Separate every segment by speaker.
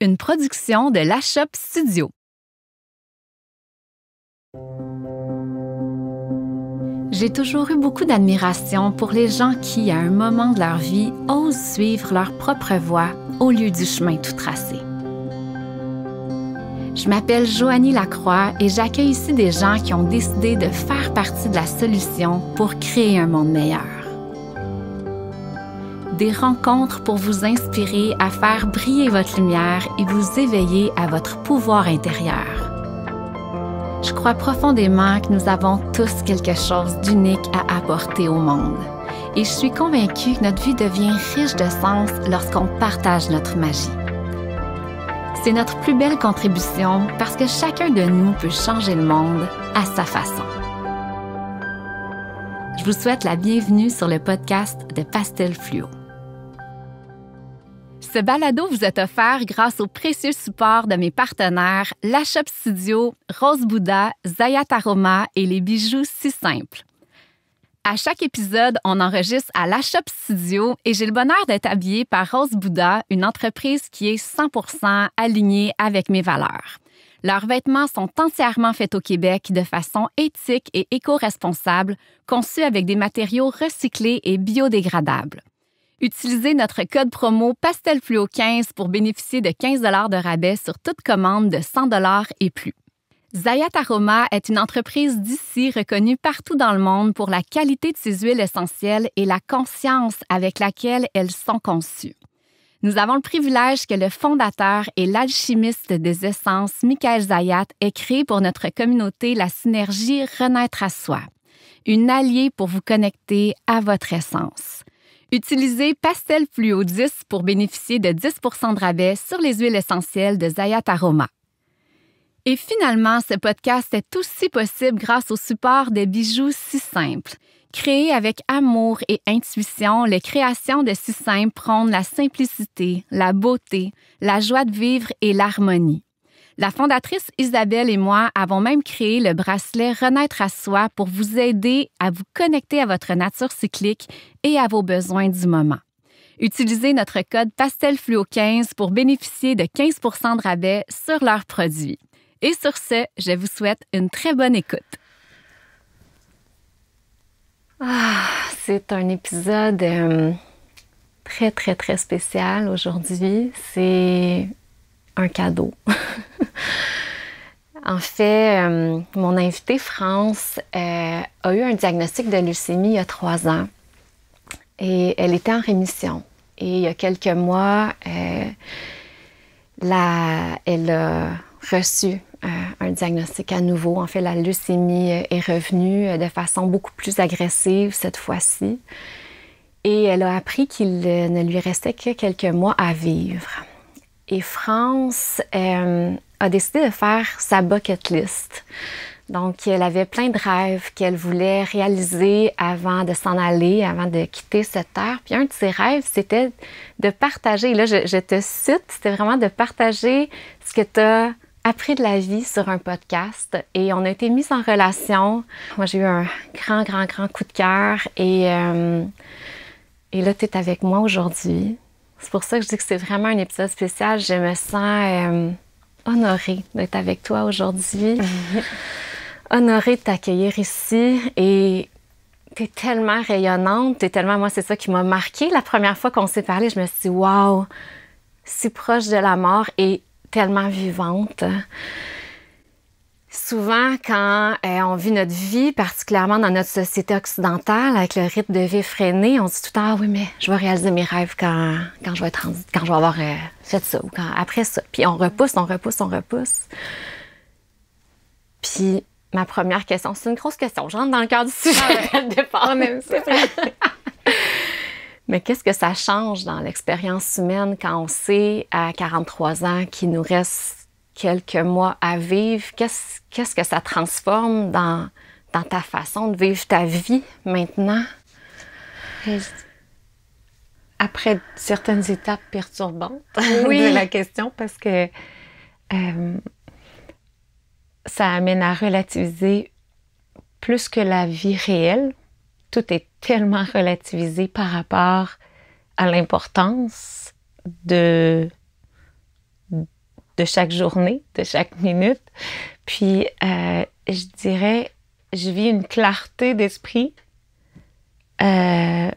Speaker 1: une production de La Shop Studio. J'ai toujours eu beaucoup d'admiration pour les gens qui, à un moment de leur vie, osent suivre leur propre voie au lieu du chemin tout tracé. Je m'appelle Joanie Lacroix et j'accueille ici des gens qui ont décidé de faire partie de la solution pour créer un monde meilleur. Des rencontres pour vous inspirer à faire briller votre lumière et vous éveiller à votre pouvoir intérieur. Je crois profondément que nous avons tous quelque chose d'unique à apporter au monde. Et je suis convaincue que notre vie devient riche de sens lorsqu'on partage notre magie. C'est notre plus belle contribution parce que chacun de nous peut changer le monde à sa façon. Je vous souhaite la bienvenue sur le podcast de Pastel Fluo. Ce balado vous est offert grâce au précieux support de mes partenaires La Shop Studio, Rose Bouddha, Zayat Aroma et les bijoux Si Simples. À chaque épisode, on enregistre à La Shop Studio et j'ai le bonheur d'être habillée par Rose Bouddha, une entreprise qui est 100% alignée avec mes valeurs. Leurs vêtements sont entièrement faits au Québec de façon éthique et éco-responsable, conçus avec des matériaux recyclés et biodégradables. Utilisez notre code promo PastelFluo15 pour bénéficier de 15 $ de rabais sur toute commande de 100 $ et plus. Zayat Aroma est une entreprise d'ici reconnue partout dans le monde pour la qualité de ses huiles essentielles et la conscience avec laquelle elles sont conçues. Nous avons le privilège que le fondateur et l'alchimiste des essences, Michael Zayat, ait créé pour notre communauté la synergie Renaître à soi, une alliée pour vous connecter à votre essence. Utilisez Pastel Fluo 10 pour bénéficier de 10 % de rabais sur les huiles essentielles de Zayat Aroma. Et finalement, ce podcast est aussi possible grâce au support des bijoux Si Simples. Créés avec amour et intuition, les créations de Si Simples prônent la simplicité, la beauté, la joie de vivre et l'harmonie. La fondatrice Isabelle et moi avons même créé le bracelet Renaître à soi pour vous aider à vous connecter à votre nature cyclique et à vos besoins du moment. Utilisez notre code PastelFluo15 pour bénéficier de 15 % de rabais sur leurs produits. Et sur ce, je vous souhaite une très bonne écoute. C'est un épisode très, très, très spécial aujourd'hui. C'est un cadeau. En fait, mon invitée France a eu un diagnostic de leucémie il y a 3 ans et elle était en rémission. Et il y a quelques mois, elle a reçu un diagnostic à nouveau. En fait, la leucémie est revenue de façon beaucoup plus agressive cette fois-ci. Et elle a appris qu'il ne lui restait que quelques mois à vivre. Et France a décidé de faire sa bucket list. Donc, elle avait plein de rêves qu'elle voulait réaliser avant de s'en aller, avant de quitter cette terre. Puis un de ses rêves, c'était de partager, là je te cite, c'était vraiment de partager ce que tu as appris de la vie sur un podcast. Et on a été mis en relation. Moi, j'ai eu un grand, grand, grand coup de cœur. Et là, tu es avec moi aujourd'hui. C'est pour ça que je dis que c'est vraiment un épisode spécial. Je me sens honorée d'être avec toi aujourd'hui. Honorée de t'accueillir ici. Et tu es tellement rayonnante. T'es tellement... Moi, c'est ça qui m'a marquée. La première fois qu'on s'est parlé, je me suis dit, wow, si proche de la mort et tellement vivante. Souvent, quand on vit notre vie, particulièrement dans notre société occidentale, avec le rythme de vie effréné, on se dit tout le temps, ah oui, mais je vais réaliser mes rêves quand je vais être quand je vais avoir fait ça ou après ça. Puis on repousse. Puis ma première question, c'est une grosse question. Je rentre dans le cœur du sujet dès le départ. Même ça. Mais qu'est-ce que ça change dans l'expérience humaine quand on sait à 43 ans qu'il nous reste quelques mois à vivre? Qu'est-ce que ça transforme dans ta façon de vivre ta vie maintenant?
Speaker 2: Après certaines étapes perturbantes de la question, parce que ça amène à relativiser plus que la vie réelle. Tout est tellement relativisé par rapport à l'importance de de chaque journée, de chaque minute. Puis, je dirais, je vis une clarté d'esprit que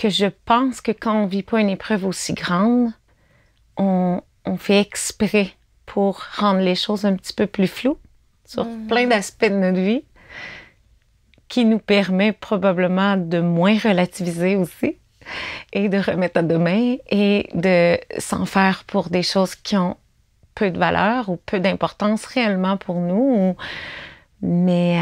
Speaker 2: je pense que quand on vit pas une épreuve aussi grande, on fait exprès pour rendre les choses un petit peu plus floues sur plein d'aspects de notre vie, qui nous permet probablement de moins relativiser aussi et de remettre à demain et de s'en faire pour des choses qui ont peu de valeur ou peu d'importance réellement pour nous. Mais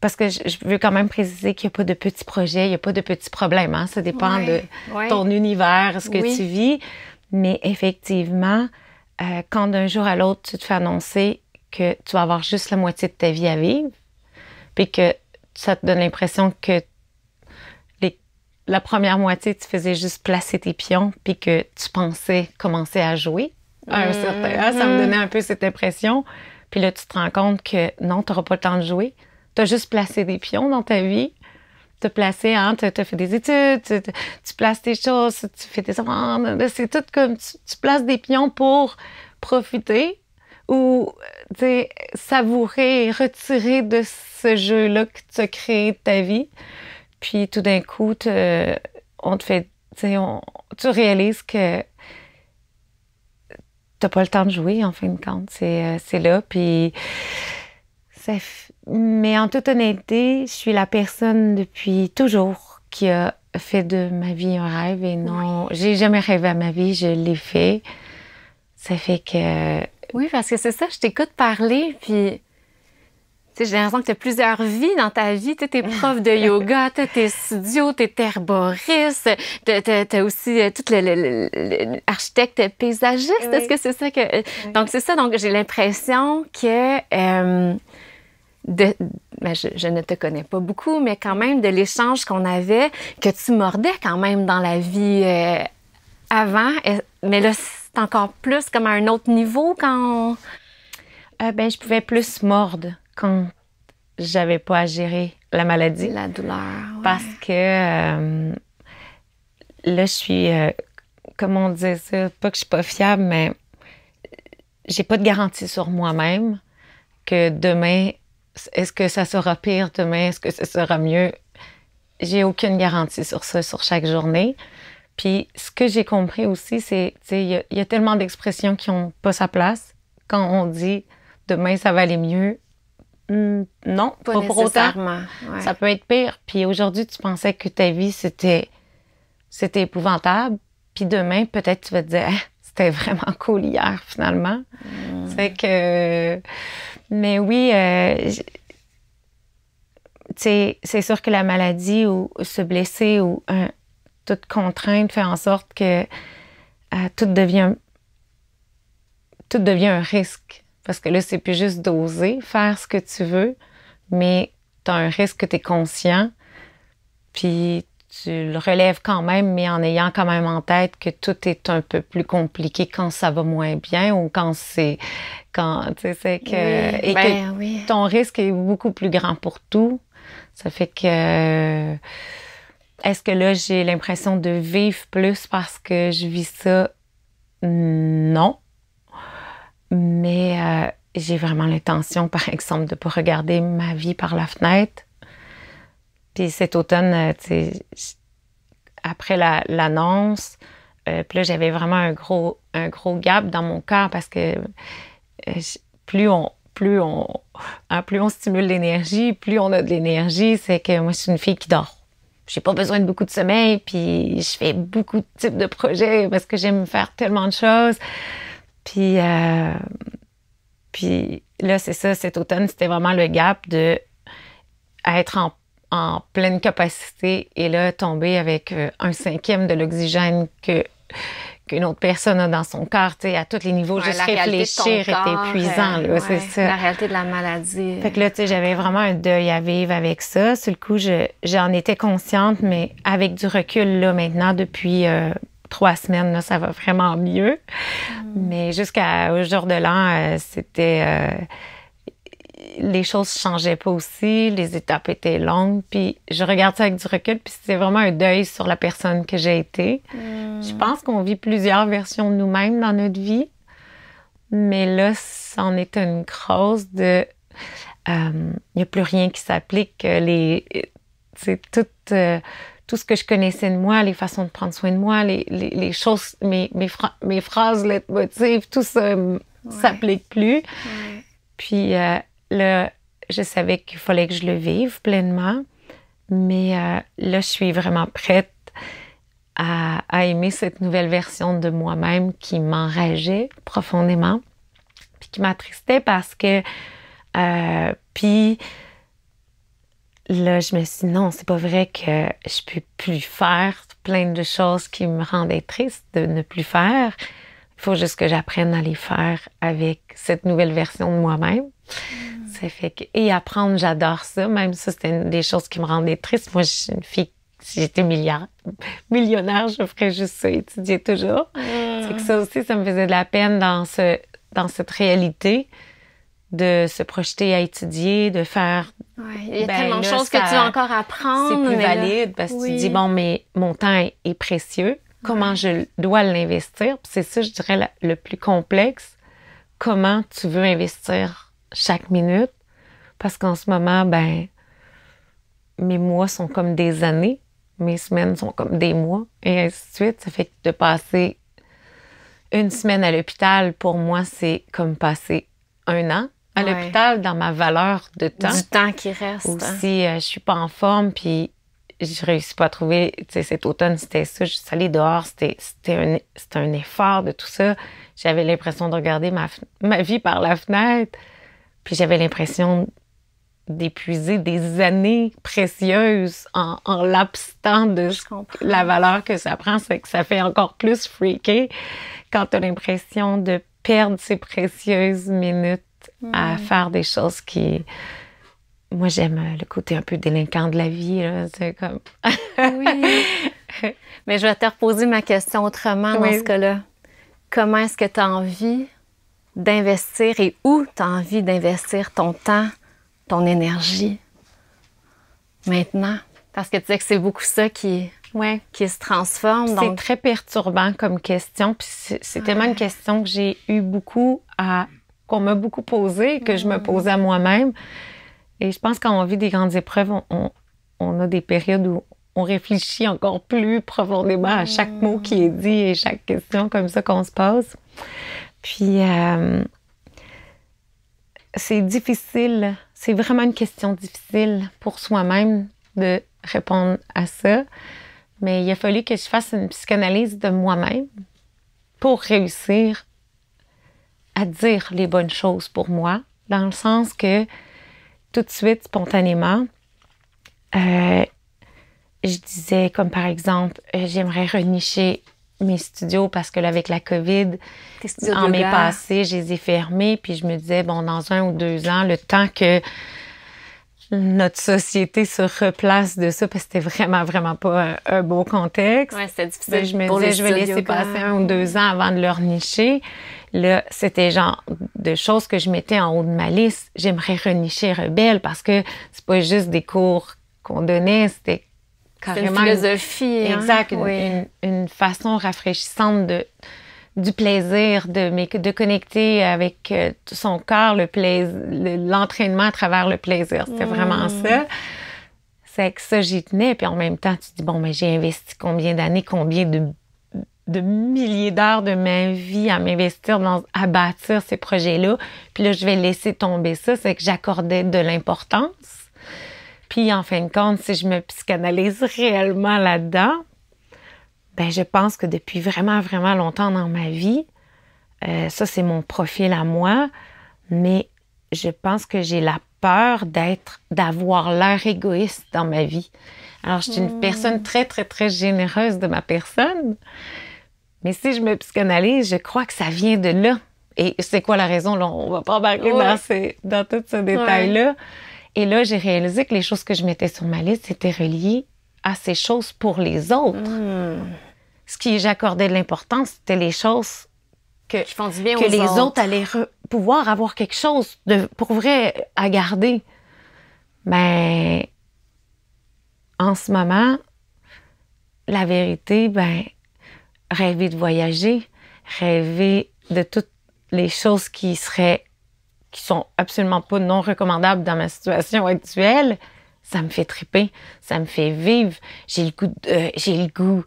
Speaker 2: parce que je veux quand même préciser qu'il n'y a pas de petits projets, il n'y a pas de petits problèmes. Hein? Ça dépend de ton univers, ce que tu vis. Mais effectivement, quand d'un jour à l'autre, tu te fais annoncer que tu vas avoir juste la moitié de ta vie à vivre, puis que ça te donne l'impression que la première moitié, tu faisais juste placer tes pions, puis que tu pensais commencer à jouer. À un certain âge, ça me donnait un peu cette impression. Puis là, tu te rends compte que non, tu n'auras pas le temps de jouer. Tu as juste placé des pions dans ta vie. Tu as placé, tu as fait des études, tu places tes choses, tu fais tes enfants. C'est tout comme tu places des pions pour profiter ou savourer, retirer de ce jeu-là que tu as créé de ta vie. Puis tout d'un coup, on te fait, tu réalises que t'as pas le temps de jouer, en fin de compte. C'est là, puis mais en toute honnêteté, je suis la personne depuis toujours qui a fait de ma vie un rêve et non, j'ai jamais rêvé à ma vie, je l'ai fait. Ça fait que...
Speaker 1: Oui, parce que c'est ça, je t'écoute parler, puis... Tu sais, j'ai l'impression que tu as plusieurs vies dans ta vie. Tu es prof de yoga, tu as tes studios, tu es herboriste, tu as aussi tout l'architecte paysagiste. Oui. Est-ce que c'est ça que... Oui. Donc, c'est ça. Donc, j'ai l'impression que... je ne te connais pas beaucoup, mais quand même, de l'échange qu'on avait, que tu mordais quand même dans la vie avant. Mais là, c'est encore plus comme à un autre niveau quand...
Speaker 2: je pouvais plus mordre quand j'avais pas à gérer la maladie.
Speaker 1: La douleur, ouais.
Speaker 2: Parce que là, je suis, comment on disait ça, pas que je suis pas fiable, mais j'ai pas de garantie sur moi-même que demain, est-ce que ça sera pire demain, est-ce que ça sera mieux? J'ai aucune garantie sur ça, sur chaque journée. Puis ce que j'ai compris aussi, c'est, il y a tellement d'expressions qui ont pas sa place. Quand on dit demain, ça va aller mieux, non, pas pour autant. Ouais. Ça peut être pire. Puis aujourd'hui, tu pensais que ta vie, c'était épouvantable. Puis demain, peut-être tu vas te dire, c'était vraiment cool hier, finalement. C'est que... Mais oui, c'est sûr que la maladie ou se blesser ou toute contrainte fait en sorte que tout devient un risque. Parce que là, c'est plus juste d'oser faire ce que tu veux, mais tu as un risque que tu es conscient, puis tu le relèves quand même, mais en ayant quand même en tête que tout est un peu plus compliqué quand ça va moins bien ou quand tu sais, que... Oui, que ton risque est beaucoup plus grand pour tout. Ça fait que... Est-ce que là, j'ai l'impression de vivre plus parce que je vis ça? Non. Mais j'ai vraiment l'intention, par exemple, de ne pas regarder ma vie par la fenêtre. Puis cet automne, après l'annonce, puis là, j'avais vraiment un gros gap dans mon cœur parce que plus on stimule l'énergie, plus on a de l'énergie. C'est que moi, je suis une fille qui dort. J'ai pas besoin de beaucoup de sommeil, puis je fais beaucoup de types de projets parce que j'aime faire tellement de choses. Puis là, c'est ça, cet automne, c'était vraiment le gap de être en pleine capacité et là, tomber avec 1/5 de l'oxygène qu'une autre personne a dans son corps, tu sais, à tous les niveaux, juste réfléchir est épuisant, là, c'est ça.
Speaker 1: La réalité de la maladie.
Speaker 2: Fait que là, tu sais, j'avais vraiment un deuil à vivre avec ça. Sur le coup, j'en étais consciente, mais avec du recul, là, maintenant, depuis 3 semaines, là, ça va vraiment mieux. Mais jusqu'au jour de l'an, les choses changeaient pas aussi, les étapes étaient longues, puis je regarde ça avec du recul, puis c'est vraiment un deuil sur la personne que j'ai été. Je pense qu'on vit plusieurs versions de nous-mêmes dans notre vie, Mais là, c'en est une grosse de... Il n'y a plus rien qui s'applique. C'est tout ce que je connaissais de moi, les façons de prendre soin de moi, les choses, mes phrases leitmotiv, tout ça s'applique plus.
Speaker 1: Ouais.
Speaker 2: Puis là, je savais qu'il fallait que je le vive pleinement. Mais là, je suis vraiment prête à aimer cette nouvelle version de moi-même qui m'enrageait profondément, puis qui m'attristait parce que... puis là, je me suis dit, non, c'est pas vrai que je peux plus faire plein de choses qui me rendaient triste de ne plus faire. Il faut juste que j'apprenne à les faire avec cette nouvelle version de moi-même. Ça fait que... Et apprendre, j'adore ça. Même ça, c'était une des choses qui me rendaient triste. Moi, je suis une fille, si j'étais millionnaire, je ferais juste ça, étudier toujours. C'est que ça aussi, ça me faisait de la peine dans cette réalité de se projeter à étudier, de faire...
Speaker 1: Ouais, il y a tellement de choses que tu vas encore apprendre.
Speaker 2: C'est plus
Speaker 1: mais
Speaker 2: valide parce que tu te dis, bon, mais mon temps est précieux. Comment je dois l'investir? Puis c'est ça, je dirais, le plus complexe. Comment tu veux investir chaque minute? Parce qu'en ce moment, ben, mes mois sont comme des années. Mes semaines sont comme des mois. Et ainsi de suite. Ça fait que de passer une semaine à l'hôpital, pour moi, c'est comme passer un an à l'hôpital dans ma valeur de temps.
Speaker 1: Du temps qui reste.
Speaker 2: Ou si je suis pas en forme, puis je réussis pas à trouver... Tu sais, cet automne, c'était ça. Je suis allée dehors. C'était un effort de tout ça. J'avais l'impression de regarder ma vie par la fenêtre. Puis j'avais l'impression d'épuiser des années précieuses en l'abstant de la valeur que ça prend. C'est que ça fait encore plus freaker quand tu as l'impression de perdre ces précieuses minutes à faire des choses qui... Moi, j'aime le côté un peu délinquant de la vie, là. C'est comme...
Speaker 1: Oui. Mais je vais te reposer ma question autrement dans ce cas-là. Comment est-ce que tu as envie d'investir et où tu as envie d'investir ton temps, ton énergie maintenant? Parce que tu sais que c'est beaucoup ça qui se transforme.
Speaker 2: C'est très perturbant comme question. Puis c'est tellement une question que j'ai eu qu'on m'a beaucoup posée, que je me posais à moi-même. Et je pense quand on vit des grandes épreuves, on a des périodes où on réfléchit encore plus profondément à chaque mot qui est dit et chaque question comme ça qu'on se pose. Puis, c'est difficile. C'est vraiment une question difficile pour soi-même de répondre à ça. Mais il a fallu que je fasse une psychanalyse de moi-même pour réussir à dire les bonnes choses pour moi, dans le sens que tout de suite, spontanément, je disais comme par exemple, j'aimerais renicher mes studios parce que là, avec la COVID, en mai passé, je les ai fermés, puis je me disais, bon, dans 1 ou 2 ans, le temps que notre société se replace de ça, parce que c'était vraiment, vraiment pas un beau contexte.
Speaker 1: Ouais, c'était difficile.
Speaker 2: Je me disais, je vais laisser passer 1 ou 2 ans avant de le renicher. Là, c'était genre de choses que je mettais en haut de ma liste. J'aimerais renicher Rebelle parce que c'est pas juste des cours qu'on donnait, c'était carrément
Speaker 1: une philosophie.
Speaker 2: Exact, une façon rafraîchissante du plaisir, de connecter avec son corps, l'entraînement à travers le plaisir. C'était vraiment ça. C'est que ça, j'y tenais. Puis en même temps, tu te dis, bon, mais j'ai investi combien d'années, combien de milliers d'heures de ma vie à m'investir à bâtir ces projets-là. Puis là, je vais laisser tomber ça. C'est que j'accordais de l'importance. Puis, en fin de compte, si je me psychanalyse réellement là-dedans, ben je pense que depuis vraiment, vraiment longtemps dans ma vie, ça, c'est mon profil à moi, mais je pense que j'ai la peur d'avoir l'air égoïste dans ma vie. Alors, je suis une personne très, très, très généreuse de ma personne, mais si je me psychanalyse, je crois que ça vient de là. Et c'est quoi la raison? Là, on va pas embarquer dans tout ce détail-là. Et là, j'ai réalisé que les choses que je mettais sur ma liste étaient reliées à ces choses pour les autres. Ce qui j'accordais de l'importance, c'était les choses qui
Speaker 1: font du bien
Speaker 2: que les autres allaient pouvoir avoir quelque chose pour vrai à garder. Ben, en ce moment, la vérité, ben, rêver de voyager, rêver de tout les choses qui sont absolument pas non recommandables dans ma situation actuelle, ça me fait triper, ça me fait vivre. J'ai le goût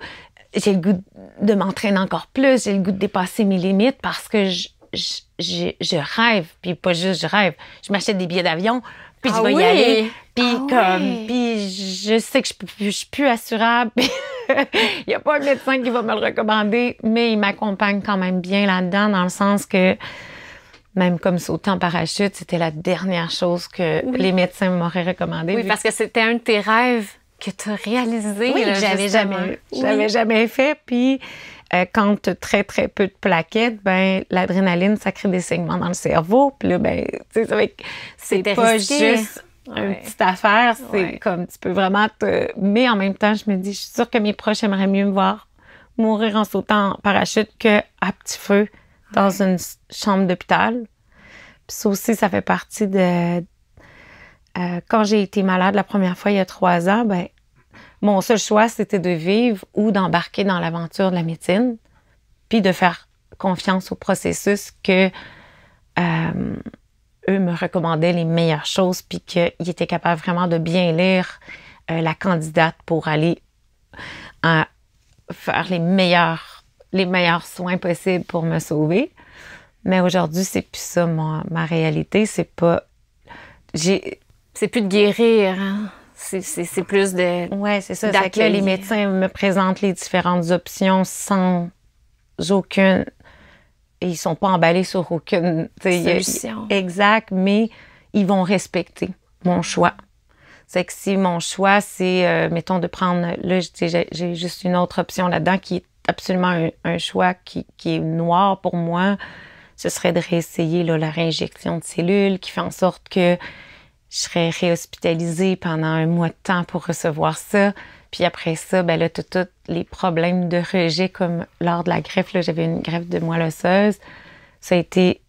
Speaker 2: de m'entraîner encore plus, j'ai le goût de dépasser mes limites parce que je rêve, puis pas juste je rêve. Je m'achète des billets d'avion, puis je vais y aller, puis je sais que je suis plus assurable. Il n'y a pas un médecin qui va me le recommander, mais il m'accompagne quand même bien là-dedans, dans le sens que même comme sauter en parachute, c'était la dernière chose que les médecins m'auraient recommandé.
Speaker 1: Oui, parce que c'était un de tes rêves que tu as réalisé.
Speaker 2: Oui,
Speaker 1: là,
Speaker 2: que j'avais jamais fait. Puis quand tu as très, très peu de plaquettes, ben l'adrénaline, ça crée des saignements dans le cerveau. Puis là, ben, tu sais, c'est pas
Speaker 1: risqué.
Speaker 2: juste une petite affaire. C'est comme, tu peux vraiment te... Mais en même temps, je me dis, je suis sûre que mes proches aimeraient mieux me voir mourir en sautant en parachute qu'à petit feu dans une chambre d'hôpital. Puis ça aussi, ça fait partie de... quand j'ai été malade la première fois, il y a 3 ans, ben mon seul choix, c'était de vivre ou d'embarquer dans l'aventure de la médecine, puis de faire confiance au processus que eux me recommandaient les meilleures choses, puis qu'ils étaient capables vraiment de bien lire la candidate pour aller faire les meilleurs soins possibles pour me sauver. Mais aujourd'hui, c'est plus ça, ma réalité. C'est pas...
Speaker 1: C'est plus de guérir, hein? C'est plus de...
Speaker 2: Oui, c'est ça. C'est que là, les médecins me présentent les différentes options sans aucune... Ils sont pas emballés sur aucune
Speaker 1: solution.
Speaker 2: Exact, mais ils vont respecter mon choix. C'est que si mon choix, c'est, mettons, de prendre... Là, j'ai juste une autre option là-dedans qui est absolument un choix qui est noir pour moi. Ce serait de réessayer là, la réinjection de cellules qui fait en sorte que je serais réhospitalisée pendant 1 mois de temps pour recevoir ça. Puis après ça, ben là, tous les problèmes de rejet, comme lors de la greffe, là, j'avais une greffe de moelle osseuse. Ça a été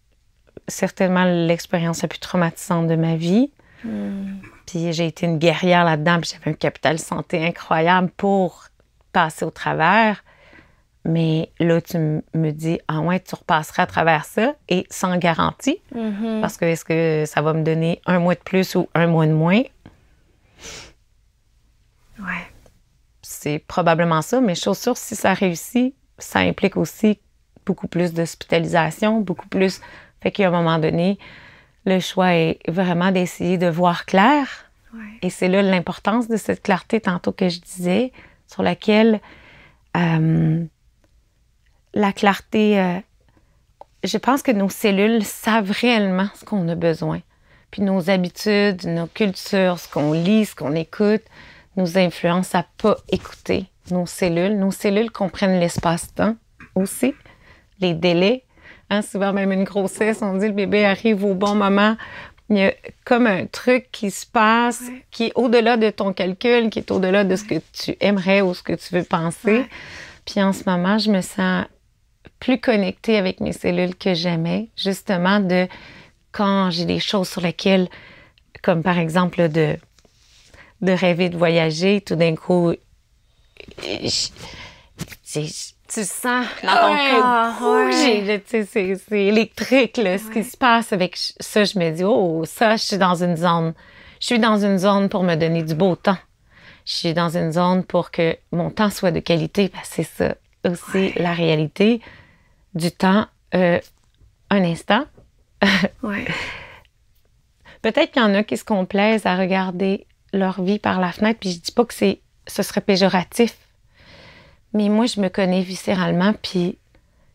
Speaker 2: certainement l'expérience la plus traumatisante de ma vie. Puis j'ai été une guerrière là-dedans, puis j'avais un capital santé incroyable pour passer au travers. Mais là, tu me dis, ah ouais, tu repasseras à travers ça et sans garantie. Parce que est-ce que ça va me donner 1 mois de plus ou 1 mois de moins?
Speaker 1: Ouais.
Speaker 2: C'est probablement ça, mais chose sûre, si ça réussit, ça implique aussi beaucoup plus d'hospitalisation, beaucoup plus. Fait qu'à un moment donné, le choix est vraiment d'essayer de voir clair.
Speaker 1: Ouais.
Speaker 2: Et c'est là l'importance de cette clarté, tantôt que je disais, sur laquelle... la clarté, je pense que nos cellules savent réellement ce qu'on a besoin. Puis nos habitudes, nos cultures, ce qu'on lit, ce qu'on écoute, nous influencent à pas écouter nos cellules. Nos cellules comprennent l'espace-temps aussi, les délais. Hein, souvent, même une grossesse, on dit le bébé arrive au bon moment. Il y a comme un truc qui se passe, qui est au-delà de ton calcul, qui est au-delà de ce que tu aimerais ou ce que tu veux penser. Puis en ce moment, je me sens plus connectée avec mes cellules que jamais, justement, de quand j'ai des choses sur lesquelles, comme par exemple de rêver de voyager, tout d'un coup,
Speaker 1: tu le sens dans ton corps.
Speaker 2: C'est électrique, là, ce qui se passe avec ça. Je me dis, oh, ça, je suis dans une zone pour me donner du beau temps. Je suis dans une zone pour que mon temps soit de qualité. Ben, c'est ça aussi la réalité du temps. Un instant. Peut-être qu'il y en a qui se complaisent à regarder leur vie par la fenêtre, puis je dis pas que ce serait péjoratif. Mais moi, je me connais viscéralement, puis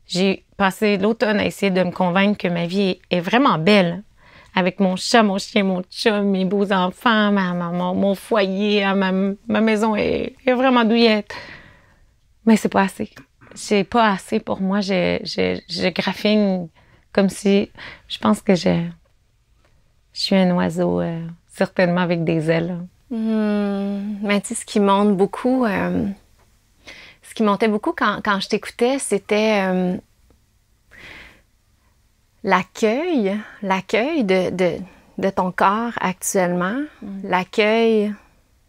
Speaker 2: j'ai passé l'automne à essayer de me convaincre que ma vie est vraiment belle. Avec mon chat, mon chien, mon chum, mes beaux enfants, mon foyer, ma maison est vraiment douillette. Mais c'est pas assez. C'est pas assez pour moi. Je graffine comme si... Je pense que je suis un oiseau, certainement avec des ailes.
Speaker 1: Mais tu sais, ce qui monte beaucoup... ce qui montait beaucoup quand je t'écoutais, c'était... l'accueil de ton corps actuellement, l'accueil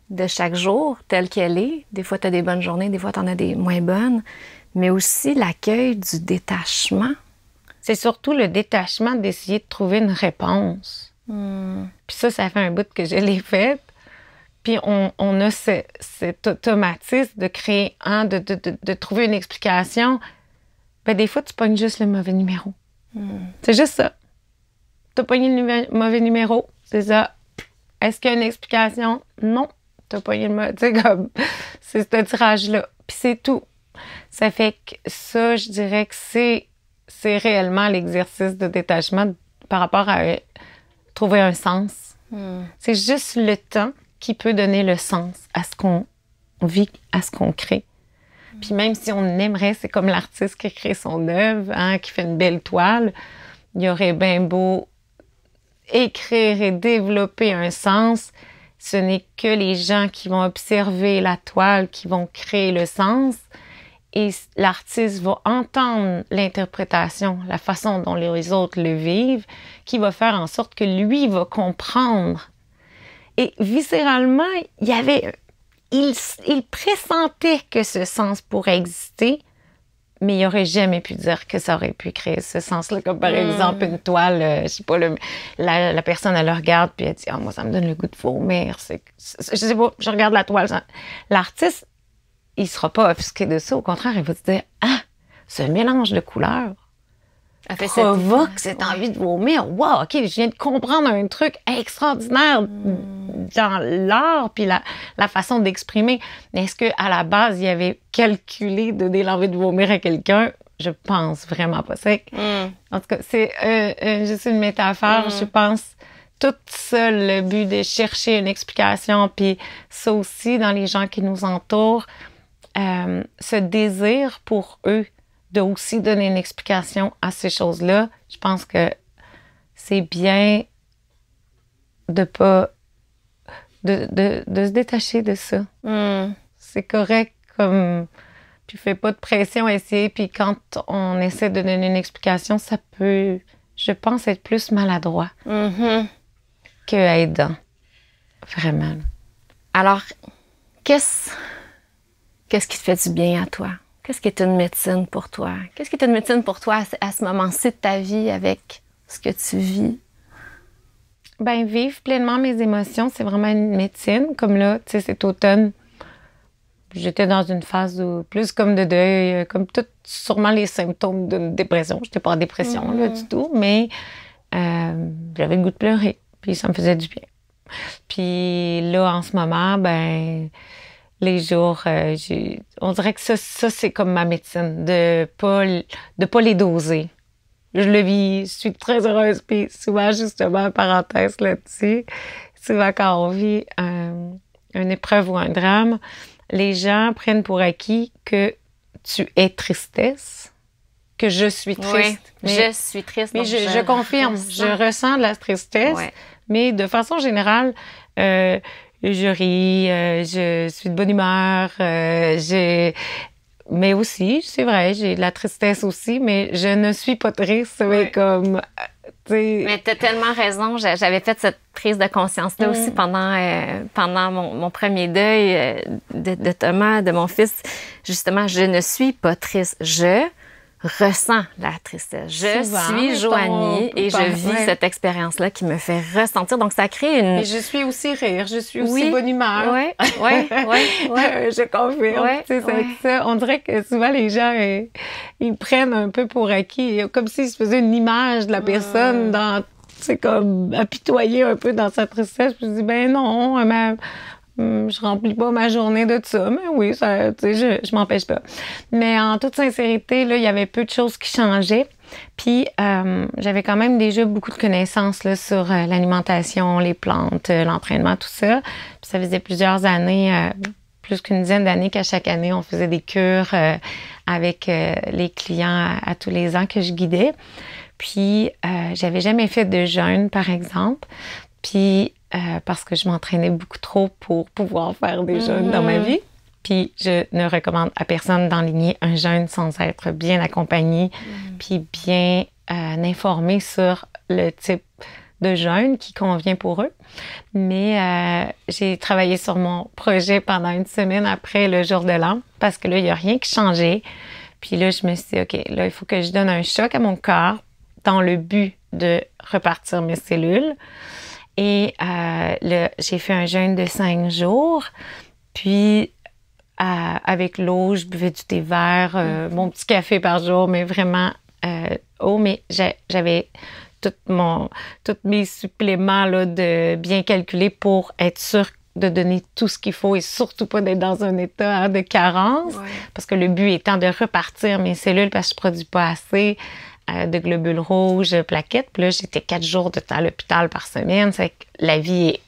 Speaker 1: de chaque jour tel qu'elle est. Des fois, tu as des bonnes journées, des fois, tu en as des moins bonnes, mais aussi l'accueil du détachement.
Speaker 2: c'est surtout le détachement d'essayer de trouver une réponse. Puis ça fait un bout que je l'ai fait. Puis on a cet automatisme de créer, de trouver une explication. Ben, des fois, tu pognes juste le mauvais numéro. C'est juste ça. Tu as pogné le mauvais numéro, c'est ça. Est-ce qu'il y a une explication? Non. Tu as pogné le mauvais... Tu sais, comme... C'est ce tirage-là. Puis c'est tout. Ça fait que ça, je dirais que c'est réellement l'exercice de détachement par rapport à trouver un sens. C'est juste le temps qui peut donner le sens à ce qu'on vit, à ce qu'on crée. Puis même si on aimerait, c'est comme l'artiste qui crée son œuvre, hein, qui fait une belle toile, il y aurait bien beau écrire et développer un sens, ce n'est que les gens qui vont observer la toile qui vont créer le sens et l'artiste va entendre l'interprétation, la façon dont les autres le vivent, qui va faire en sorte que lui va comprendre. Et viscéralement, il pressentait que ce sens pourrait exister, mais il n'aurait jamais pu dire que ça aurait pu créer ce sens-là. Comme par exemple une toile, je sais pas, la personne, elle le regarde, puis elle dit « Ah, moi, ça me donne le goût de vomir. » Je sais pas, je regarde la toile. L'artiste, il sera pas offusqué de ça. Au contraire, il va se dire « Ah, ce mélange de couleurs provoque cette envie de vomir. Wow, OK, je viens de comprendre un truc extraordinaire dans l'art puis la façon d'exprimer. Est-ce qu'à la base, il avait calculé de donner l'envie de vomir à quelqu'un? Je pense vraiment pas. En tout cas, c'est juste une métaphore. Je pense tout ça, le but de chercher une explication, puis ça aussi, dans les gens qui nous entourent, ce désir pour eux de aussi donner une explication à ces choses-là. Je pense que c'est bien de pas... de se détacher de ça. C'est correct comme... Puis fais pas de pression à essayer. Puis quand on essaie de donner une explication, ça peut, je pense, être plus maladroit que aidant. Vraiment.
Speaker 1: Alors, qu'est-ce qui te fait du bien à toi? Qu'est-ce qui est une médecine pour toi? Qu'est-ce qui est une médecine pour toi à ce moment-ci de ta vie avec ce que tu vis?
Speaker 2: Ben, vivre pleinement mes émotions, c'est vraiment une médecine. Comme là, tu sais, cet automne, j'étais dans une phase plus comme de deuil, comme tout, sûrement les symptômes d'une dépression. J'étais pas en dépression, là, du tout, mais j'avais le goût de pleurer, puis ça me faisait du bien. Puis là, en ce moment, ben... les jours, on dirait que ça c'est comme ma médecine, de pas les doser. Je le vis, je suis très heureuse, puis souvent, justement, parenthèse là-dessus, souvent quand on vit une épreuve ou un drame, les gens prennent pour acquis que tu es tristesse, que je suis triste.
Speaker 1: Oui, je suis triste.
Speaker 2: Mais je confirme, je ressens de la tristesse, mais de façon générale, je ris, je suis de bonne humeur, mais aussi, c'est vrai, j'ai de la tristesse aussi, mais je ne suis pas triste, mais comme, tu sais...
Speaker 1: Mais t'as tellement raison, j'avais fait cette prise de conscience-là aussi pendant mon premier deuil de Thomas, de mon fils. Justement, je ne suis pas triste, je ressens la tristesse. Je suis Joanie et je vis cette expérience-là qui me fait ressentir. Donc, ça crée une...
Speaker 2: Et je suis aussi rire, je suis aussi bonne humeur.
Speaker 1: Oui.
Speaker 2: Je confirme. C'est ça. On dirait que souvent, les gens, ils prennent un peu pour acquis, comme s'ils se faisaient une image de la personne dans... C'est comme apitoyer un peu dans sa tristesse. Je me dis, ben non, je remplis pas ma journée de ça, mais oui, ça, tu sais, je m'empêche pas. Mais en toute sincérité, là, il y avait peu de choses qui changeaient. Puis, j'avais quand même déjà beaucoup de connaissances là, sur l'alimentation, les plantes, l'entraînement, tout ça. Puis ça faisait plusieurs années, plus qu'une dizaine d'années qu'à chaque année, on faisait des cures avec les clients à tous les ans que je guidais. Puis, j'avais jamais fait de jeûne, par exemple. Puis, parce que je m'entraînais beaucoup trop pour pouvoir faire des jeûnes dans ma vie. Puis, je ne recommande à personne d'enligner un jeûne sans être bien accompagné puis bien informé sur le type de jeûne qui convient pour eux. Mais j'ai travaillé sur mon projet pendant une semaine après le jour de l'an parce que là, il n'y a rien qui changeait. Puis là, je me suis dit, OK, là, il faut que je donne un choc à mon corps dans le but de repartir mes cellules. Et j'ai fait un jeûne de 5 jours. Puis, avec l'eau, je buvais du thé vert, mon petit café par jour, mais vraiment mais j'avais tous mes suppléments là, de bien calculés pour être sûre de donner tout ce qu'il faut et surtout pas d'être dans un état de carence. Ouais. Parce que le but étant de repartir mes cellules parce que je produis pas assez de globules rouges, plaquettes. Puis là, j'étais 4 jours de temps à l'hôpital par semaine. C'est que la vie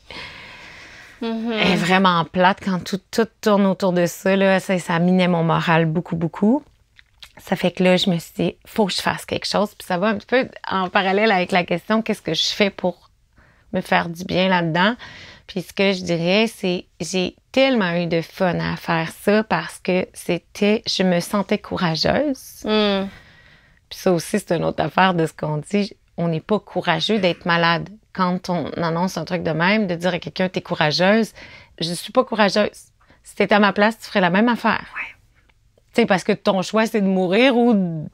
Speaker 2: est vraiment plate quand tout tourne autour de ça. Là, ça minait mon moral beaucoup, beaucoup. Ça fait que là, je me suis dit, faut que je fasse quelque chose. Puis ça va un petit peu en parallèle avec la question, qu'est-ce que je fais pour me faire du bien là-dedans? Puis ce que je dirais, c'est j'ai tellement eu de fun à faire ça parce que je me sentais courageuse. Puis ça aussi, c'est une autre affaire de ce qu'on dit. On n'est pas courageux d'être malade. Quand on annonce un truc de même, de dire à quelqu'un, t'es courageuse, je suis pas courageuse. Si t'étais à ma place, tu ferais la même affaire. Ouais. Tu sais, parce que ton choix, c'est de mourir ou...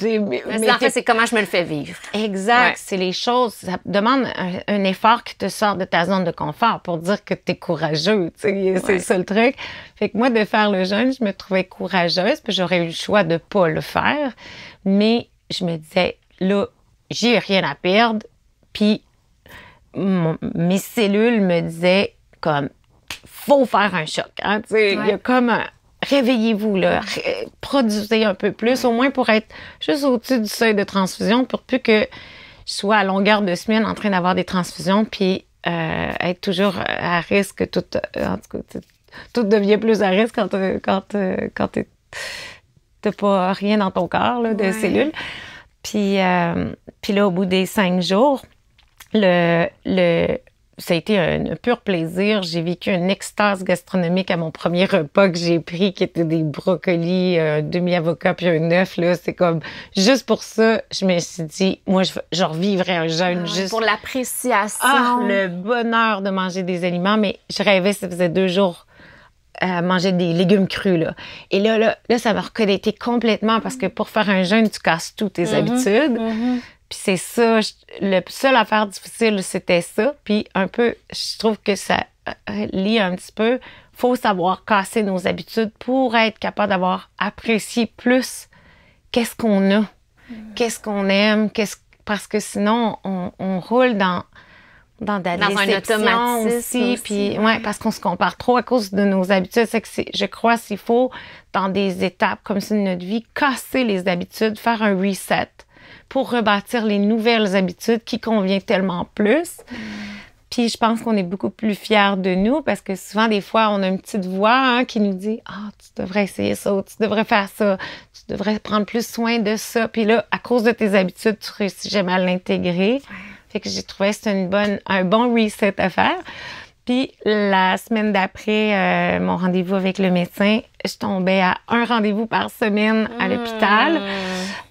Speaker 3: Mais en fait, c'est comment je me le fais vivre.
Speaker 2: Exact. Ouais. C'est les choses. Ça demande un effort qui te sort de ta zone de confort pour dire que t'es courageux. Tu sais, c'est ça le truc. Fait que moi, de faire le jeûne, je me trouvais courageuse, puis j'aurais eu le choix de pas le faire. Mais je me disais, là, j'ai rien à perdre. Puis mes cellules me disaient comme, faut faire un choc. Hein? Tu sais, il y a comme un... Réveillez-vous, là. Produisez un peu plus, au moins pour être juste au-dessus du seuil de transfusion, pour plus que je sois à longueur de semaine en train d'avoir des transfusions, puis être toujours à risque. En tout cas, tout devient plus à risque quand t'as pas rien dans ton corps là, de cellules. Puis là, au bout des 5 jours, ça a été un pur plaisir. J'ai vécu une extase gastronomique à mon premier repas que j'ai pris, qui était des brocolis, un demi-avocat puis un œuf. Là, c'est comme, juste pour ça, je me suis dit, moi, je revivrais un jeûne juste...
Speaker 3: Pour l'appréciation.
Speaker 2: Le bonheur de manger des aliments. Mais je rêvais, ça faisait 2 jours, à manger des légumes crus, là. Et là, ça m'a reconnecté complètement parce que pour faire un jeûne, tu casses toutes tes habitudes. Puis c'est ça, le seul affaire difficile, c'était ça. Puis un peu, je trouve que ça lie un petit peu. Faut savoir casser nos habitudes pour être capable d'avoir apprécié plus qu'est-ce qu'on a, qu'est-ce qu'on aime, parce que sinon, on roule dans de la déception
Speaker 3: un automatisme
Speaker 2: aussi. Puis, parce qu'on se compare trop à cause de nos habitudes. C'est que je crois qu'il faut, dans des étapes comme ça de notre vie, casser les habitudes, faire un reset pour rebâtir les nouvelles habitudes qui conviennent tellement plus. Puis je pense qu'on est beaucoup plus fiers de nous parce que souvent, des fois, on a une petite voix qui nous dit « Ah, tu devrais essayer ça, ou tu devrais faire ça, tu devrais prendre plus soin de ça. » Puis là, à cause de tes habitudes, tu réussis jamais à l'intégrer. Fait que j'ai trouvé que c'était un bon reset à faire. Puis la semaine d'après, mon rendez-vous avec le médecin, je tombais à 1 rendez-vous par semaine à l'hôpital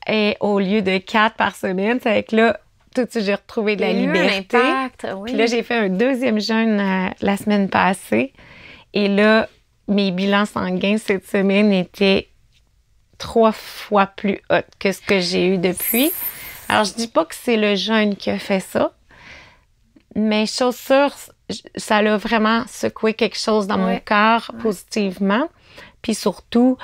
Speaker 2: et au lieu de 4 par semaine. C'est avec là, tout de suite, j'ai retrouvé de la liberté. Puis là, j'ai fait un 2e jeûne la semaine passée. Et là, mes bilans sanguins cette semaine étaient 3 fois plus hauts que ce que j'ai eu depuis. Alors, je dis pas que c'est le jeûne qui a fait ça, mais chose sûre, ça l'a vraiment secoué quelque chose dans mon cœur positivement. Puis surtout,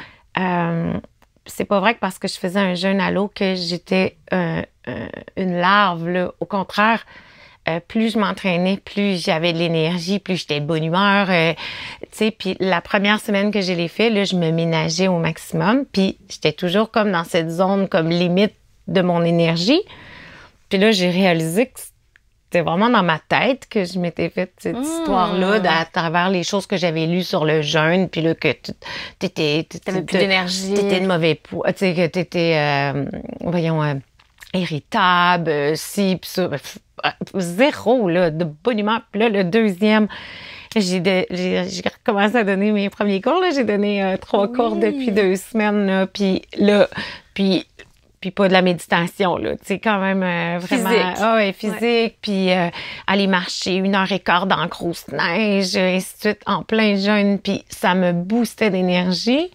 Speaker 2: c'est pas vrai que parce que je faisais un jeûne à l'eau que j'étais une larve. Là. Au contraire, plus je m'entraînais, plus j'avais de l'énergie, plus j'étais de bonne humeur. Tu sais, puis la première semaine que je l'ai fait, là, je me ménageais au maximum. Puis j'étais toujours comme dans cette zone comme limite de mon énergie. Puis là, j'ai réalisé que c'était vraiment dans ma tête que je m'étais fait cette histoire-là à travers les choses que j'avais lues sur le jeûne, puis là, que
Speaker 3: t'avais plus d'énergie.
Speaker 2: T'étais de mauvais poids, tu sais, que t'étais, irritable, ci, puis ça. Zéro, là, de bonne humeur. Puis là, le 2e, j'ai recommencé à donner mes premiers cours, là. J'ai donné 3 cours depuis 2 semaines, là. Puis pas de la méditation, là. Tu sais, quand même vraiment... physique. Puis aller marcher 1h15 dans la grosse neige, ainsi de suite, en plein jeûne. Puis ça me boostait d'énergie.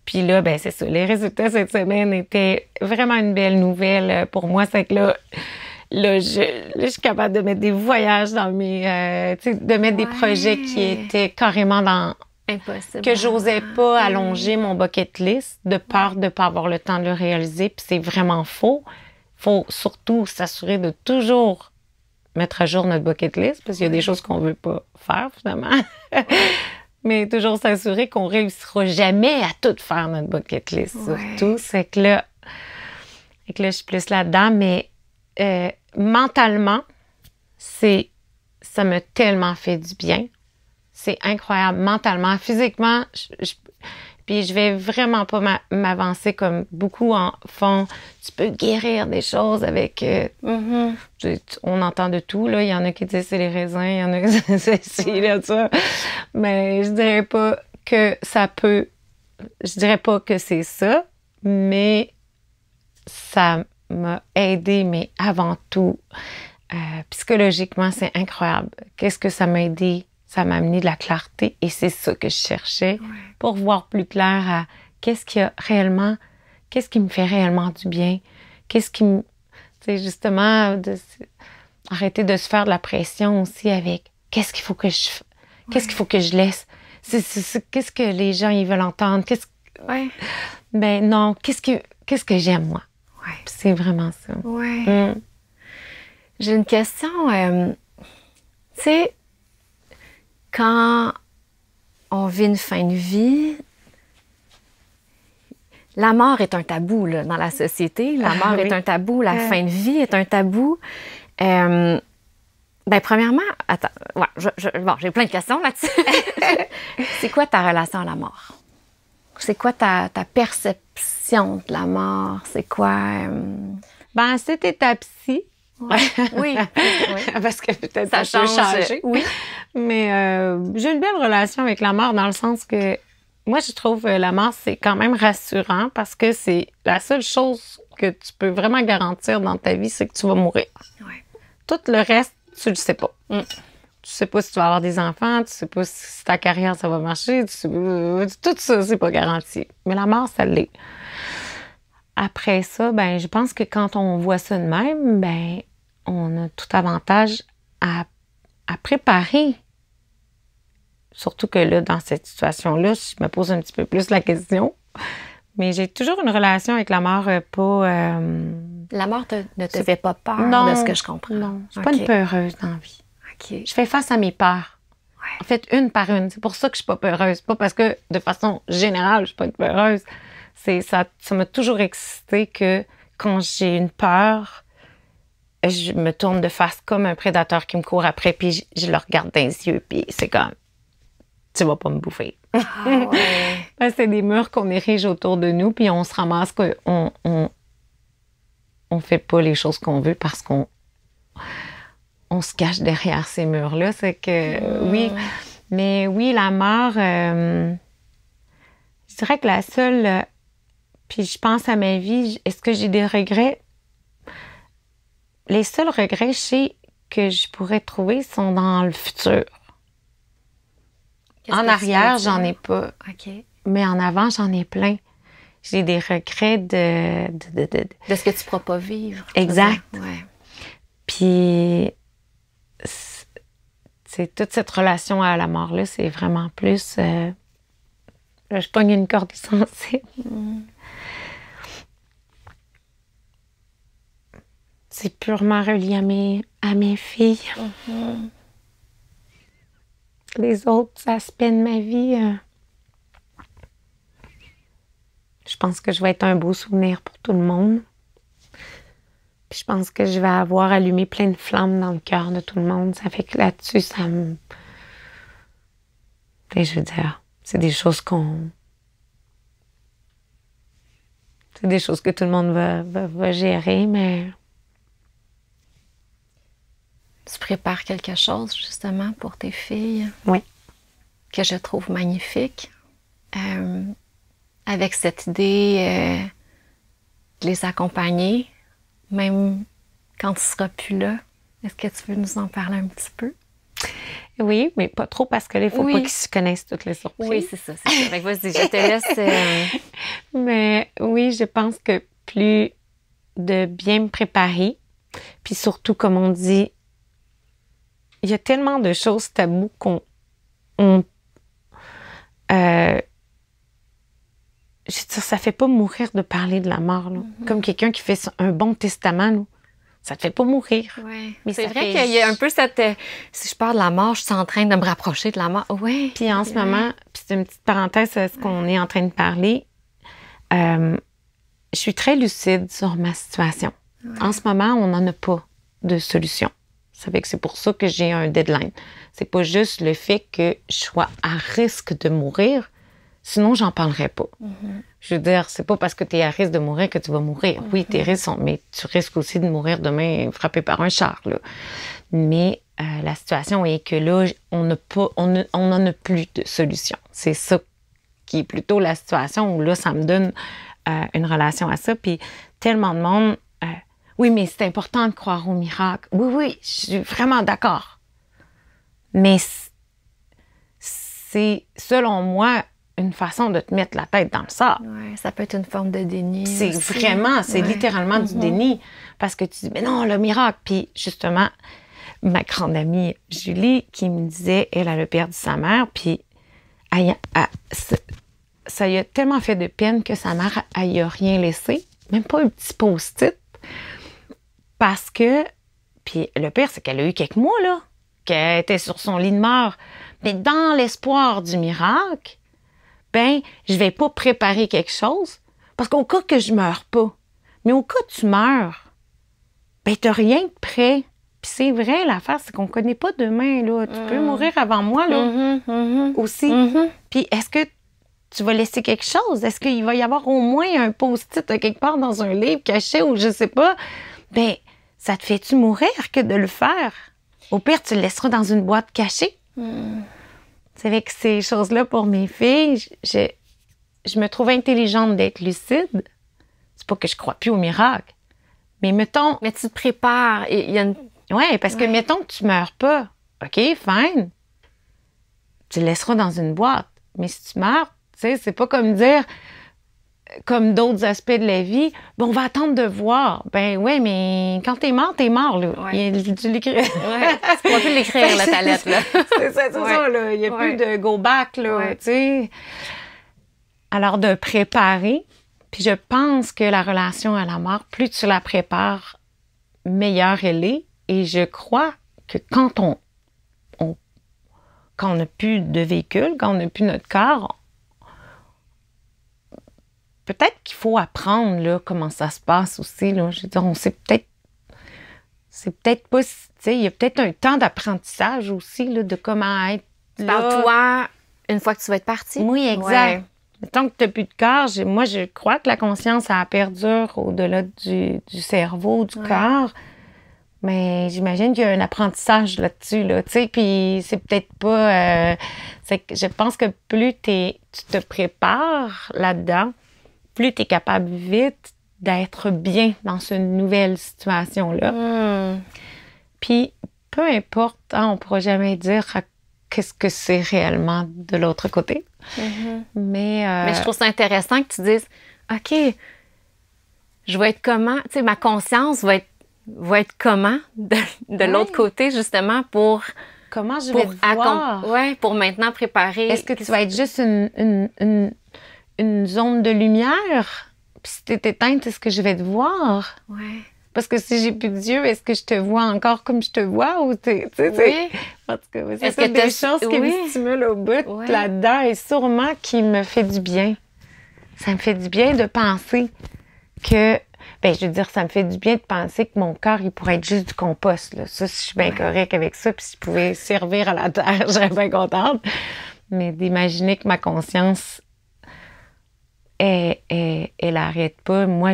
Speaker 2: Puis là, ben c'est ça. Les résultats cette semaine étaient vraiment une belle nouvelle pour moi. C'est que là, je suis capable de mettre des voyages dans mes... tu sais, de mettre des projets qui étaient carrément dans...
Speaker 3: Impossible.
Speaker 2: Que j'osais pas allonger mon bucket list de peur de pas avoir le temps de le réaliser. Puis c'est vraiment faux. Faut surtout s'assurer de toujours mettre à jour notre bucket list parce qu'il y a des choses qu'on veut pas faire, finalement. Mais toujours s'assurer qu'on réussira jamais à tout faire notre bucket list. Surtout, c'est que là, je suis plus là-dedans. Mais mentalement, ça m'a tellement fait du bien. C'est incroyable. Mentalement, physiquement, puis je vais vraiment pas m'avancer comme beaucoup en font. Tu peux guérir des choses avec... on entend de tout, là. Il y en a qui disent c'est les raisins, il y en a qui disent c'est ci, là, ça. Mais je dirais pas que ça peut... Je dirais pas que c'est ça, mais ça m'a aidé, mais avant tout, psychologiquement, c'est incroyable. Qu'est-ce que ça m'a aidé? Ça m'a amené de la clarté et c'est ça que je cherchais pour voir plus clair à qu'est-ce qui me fait réellement du bien, qu'est-ce qui me... Tu sais, justement, arrêter de se faire de la pression aussi avec qu'est-ce qu'il faut que je laisse, qu'est-ce que les gens ils veulent entendre, ben non, qu'est-ce que j'aime moi. C'est vraiment ça.
Speaker 3: J'ai une question, tu sais, quand on vit une fin de vie, la mort est un tabou là, dans la société. La mort est un tabou, la fin de vie est un tabou. Ben, premièrement, attends, bon, j'ai plein de questions là-dessus. C'est quoi ta relation à la mort? C'est quoi ta perception de la mort? C'est quoi...
Speaker 2: Ben, à cette étape-ci,
Speaker 3: oui.
Speaker 2: parce que peut-être ça peut changer.
Speaker 3: Oui.
Speaker 2: Mais j'ai une belle relation avec la mort dans le sens que moi, je trouve la mort, c'est quand même rassurant parce que c'est la seule chose que tu peux vraiment garantir dans ta vie, c'est que tu vas mourir. Tout le reste, tu le sais pas. Tu sais pas si tu vas avoir des enfants, tu sais pas si ta carrière, ça va marcher, tout ça, c'est pas garanti. Mais la mort, ça l'est. Après ça, ben, je pense que quand on voit ça de même, ben, on a tout avantage à préparer. Surtout que là, dans cette situation-là, je me pose un petit peu plus la question. Mais j'ai toujours une relation avec la mort pas...
Speaker 3: La mort ne te fait pas peur, de ce que je comprends.
Speaker 2: Non, je suis pas une peureuse dans la vie.
Speaker 3: Okay.
Speaker 2: Je fais face à mes peurs. En fait, une par une. C'est pour ça que je suis pas peureuse. Pas parce que, de façon générale, je suis pas une peureuse. Ça m'a toujours excité que quand j'ai une peur, je me tourne de face comme un prédateur qui me court après, puis je le regarde dans les yeux, puis c'est comme, tu vas pas me bouffer. C'est des murs qu'on érige autour de nous, puis on se ramasse qu'on on fait pas les choses qu'on veut parce qu'on se cache derrière ces murs-là. C'est que, oui. Mais oui, la mort, je dirais que la seule... Puis je pense à ma vie, est-ce que j'ai des regrets? Les seuls regrets, je sais, que je pourrais trouver sont dans le futur. En arrière, j'en ai pas. Mais en avant, j'en ai plein. J'ai des regrets de
Speaker 3: ce que tu pourras pas vivre.
Speaker 2: Exact. Puis, c'est toute cette relation à la mort-là, c'est vraiment plus... là, je pogne une corde sensible. C'est purement relié à mes filles. Les autres aspects de ma vie, je pense que je vais être un beau souvenir pour tout le monde. Puis je pense que je vais avoir allumé plein de flammes dans le cœur de tout le monde. Ça fait que là-dessus, ça me... Et je veux dire, c'est des choses c'est des choses que tout le monde va gérer, mais...
Speaker 3: Tu prépares quelque chose, justement, pour tes filles.
Speaker 2: Oui.
Speaker 3: Que je trouve magnifique. Avec cette idée de les accompagner, même quand tu ne seras plus là. Est-ce que tu veux nous en parler un petit peu?
Speaker 2: Oui, mais pas trop parce que là, il faut pas qu'ils se connaissent toutes les surprises.
Speaker 3: Oui, c'est ça. Fait que vas-y, je te laisse.
Speaker 2: Mais oui, je pense que plus de bien me préparer, puis surtout, comme on dit, il y a tellement de choses taboues je veux dire, ça fait pas mourir de parler de la mort. Là. Comme quelqu'un qui fait un bon testament, là. Ça te fait pas mourir.
Speaker 3: Ouais. Mais c'est vrai qu'il y a un peu cette... si je parle de la mort, je suis en train de me rapprocher de la mort. Ouais.
Speaker 2: Puis en ce moment, puis c'est une petite parenthèse à ce qu'on est en train de parler, je suis très lucide sur ma situation. Ouais. En ce moment, on n'en a pas de solution. Ça fait que c'est pour ça que j'ai un deadline. C'est pas juste le fait que je sois à risque de mourir, sinon j'en parlerais pas. Mm-hmm. Je veux dire, c'est pas parce que tu es à risque de mourir que tu vas mourir. Mm-hmm. Oui, tes risques sont, mais tu risques aussi de mourir demain frappé par un char, là. Mais la situation est que là, on n'en a plus de solution. C'est ça qui est plutôt la situation où là, ça me donne une relation à ça. Puis tellement de monde, oui, mais c'est important de croire au miracle. Oui, je suis vraiment d'accord. Mais c'est, selon moi, une façon de te mettre la tête dans le sable.
Speaker 3: Oui, ça peut être une forme de déni.
Speaker 2: C'est aussi. Vraiment, c'est littéralement du déni. Parce que tu dis, mais non, le miracle. Puis justement, ma grande amie Julie, qui me disait, elle a perdu sa mère, puis ça lui a tellement fait de peine que sa mère, elle n'y a rien laissé, même pas un petit post-it. Parce que, puis le pire, c'est qu'elle a eu quelques mois, là, qu'elle était sur son lit de mort. Mais dans l'espoir du miracle, ben, je vais pas préparer quelque chose, parce qu'au cas que je meurs pas, mais au cas que tu meurs, ben, t'as rien de prêt. Puis c'est vrai, l'affaire, c'est qu'on connaît pas demain, là. Tu peux mourir avant moi, là, aussi. Puis est-ce que tu vas laisser quelque chose? Est-ce qu'il va y avoir au moins un post-it quelque part dans un livre caché ou je sais pas? Ben, ça te fait-tu mourir que de le faire? Au pire, tu le laisseras dans une boîte cachée. C'est avec ces choses-là pour mes filles, je me trouve intelligente d'être lucide. C'est pas que je crois plus au miracle. Mais mettons...
Speaker 3: Mais tu te prépares. Il y a une...
Speaker 2: Oui, parce que mettons que tu meurs pas. OK, fine. Tu le laisseras dans une boîte. Mais si tu meurs, tu sais, c'est pas comme dire... Comme d'autres aspects de la vie, bon, on va attendre de voir. Ben oui, mais quand t'es mort, là.
Speaker 3: Ouais.
Speaker 2: Tu l'écris.
Speaker 3: Ouais. Tu pourras plus l'écrire, là, ta lettre, là.
Speaker 2: c'est ça, là. Il n'y a plus de go back, là, tu sais. Alors, de préparer. Puis je pense que la relation à la mort, plus tu la prépares, meilleure elle est. Et je crois que quand on n'a plus de véhicule, quand on n'a plus notre corps, peut-être qu'il faut apprendre là, comment ça se passe aussi. Là. Je veux dire, on sait peut-être... C'est peut-être pas... Tu sais, il y a peut-être un temps d'apprentissage aussi là, de comment être là.
Speaker 3: Parle-toi une fois que tu vas être partie.
Speaker 2: Oui, exact. Ouais. Tant que tu n'as plus de corps, moi, je crois que la conscience, elle perdure au-delà du cerveau, du corps. Mais j'imagine qu'il y a un apprentissage là-dessus, là, tu sais, puis c'est peut-être pas... je pense que plus tu te prépares là-dedans, plus tu es capable vite d'être bien dans cette nouvelle situation-là. Puis, peu importe, on ne pourra jamais dire qu'est-ce que c'est réellement de l'autre côté. Mais
Speaker 3: je trouve ça intéressant que tu dises, OK, je vais être comment? Tu sais, ma conscience va être comment de l'autre côté, justement, pour...
Speaker 2: Comment je vais te voir?
Speaker 3: Oui, pour maintenant préparer...
Speaker 2: Est-ce que tu vas être juste une zone de lumière? Puis si t'es éteinte, est-ce que je vais te voir?
Speaker 3: Oui.
Speaker 2: Parce que si j'ai plus d'yeux, est-ce que je te vois encore comme je te vois? Ou oui. En tout cas, c'est ça, des choses qui me stimulent au bout là-dedans et sûrement qui me fait du bien. Ça me fait du bien de penser que... Ben, je veux dire, ça me fait du bien de penser que mon corps, il pourrait être juste du compost. Là. Ça, si je suis bien correcte avec ça, puis si je pouvais servir à la terre, je serais bien contente. Mais d'imaginer que ma conscience, elle arrête pas. Moi,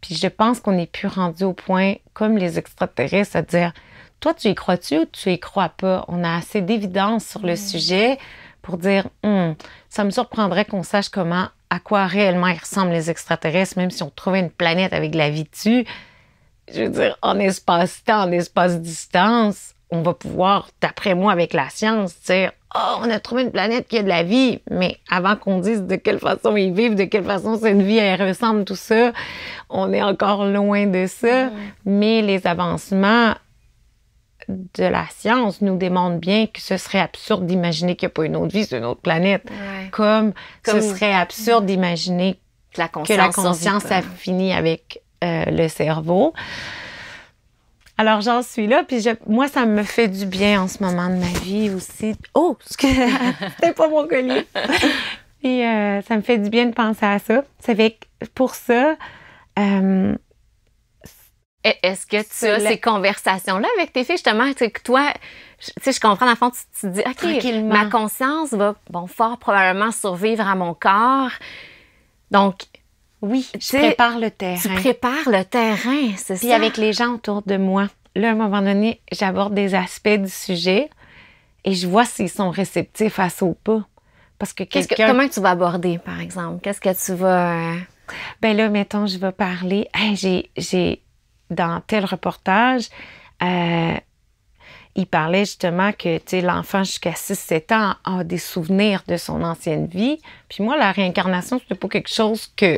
Speaker 2: puis je pense qu'on n'est plus rendu au point, comme les extraterrestres, à dire, toi, tu y crois-tu ou tu y crois pas? On a assez d'évidence sur le sujet pour dire, ça me surprendrait qu'on sache à quoi réellement ils ressemblent les extraterrestres, même si on trouvait une planète avec de la vie dessus. Je veux dire, en espace-temps, en espace-distance, on va pouvoir, d'après moi, avec la science, dire « Oh, on a trouvé une planète qui a de la vie! » Mais avant qu'on dise de quelle façon ils vivent, de quelle façon cette vie, elle ressemble, tout ça, on est encore loin de ça. Mais les avancements de la science nous démontrent bien que ce serait absurde d'imaginer qu'il n'y a pas une autre vie sur une autre planète. Comme ce serait absurde d'imaginer que la conscience a fini avec le cerveau. Alors, j'en suis là, puis moi, ça me fait du bien en ce moment de ma vie aussi. Oh, c'était pas mon collier! Puis, ça me fait du bien de penser à ça. Ça fait que pour ça...
Speaker 3: Est-ce que tu as ces conversations-là avec tes filles, justement? Tu sais, que toi, je comprends, dans le fond, tu te dis, OK, ma conscience va, fort probablement survivre à mon corps. Donc, oui,
Speaker 2: je prépare le terrain.
Speaker 3: Tu prépares le terrain, c'est ça.
Speaker 2: Puis avec les gens autour de moi. Là, à un moment donné, j'aborde des aspects du sujet et je vois s'ils sont réceptifs à ça ou pas. Parce que
Speaker 3: comment tu vas aborder, par exemple? Qu'est-ce que tu vas...
Speaker 2: Ben là, mettons, je vais parler... Hey, j'ai dans tel reportage, il parlait justement que, tu sais, l'enfant jusqu'à 6-7 ans a des souvenirs de son ancienne vie. Puis moi, la réincarnation, c'était pas quelque chose que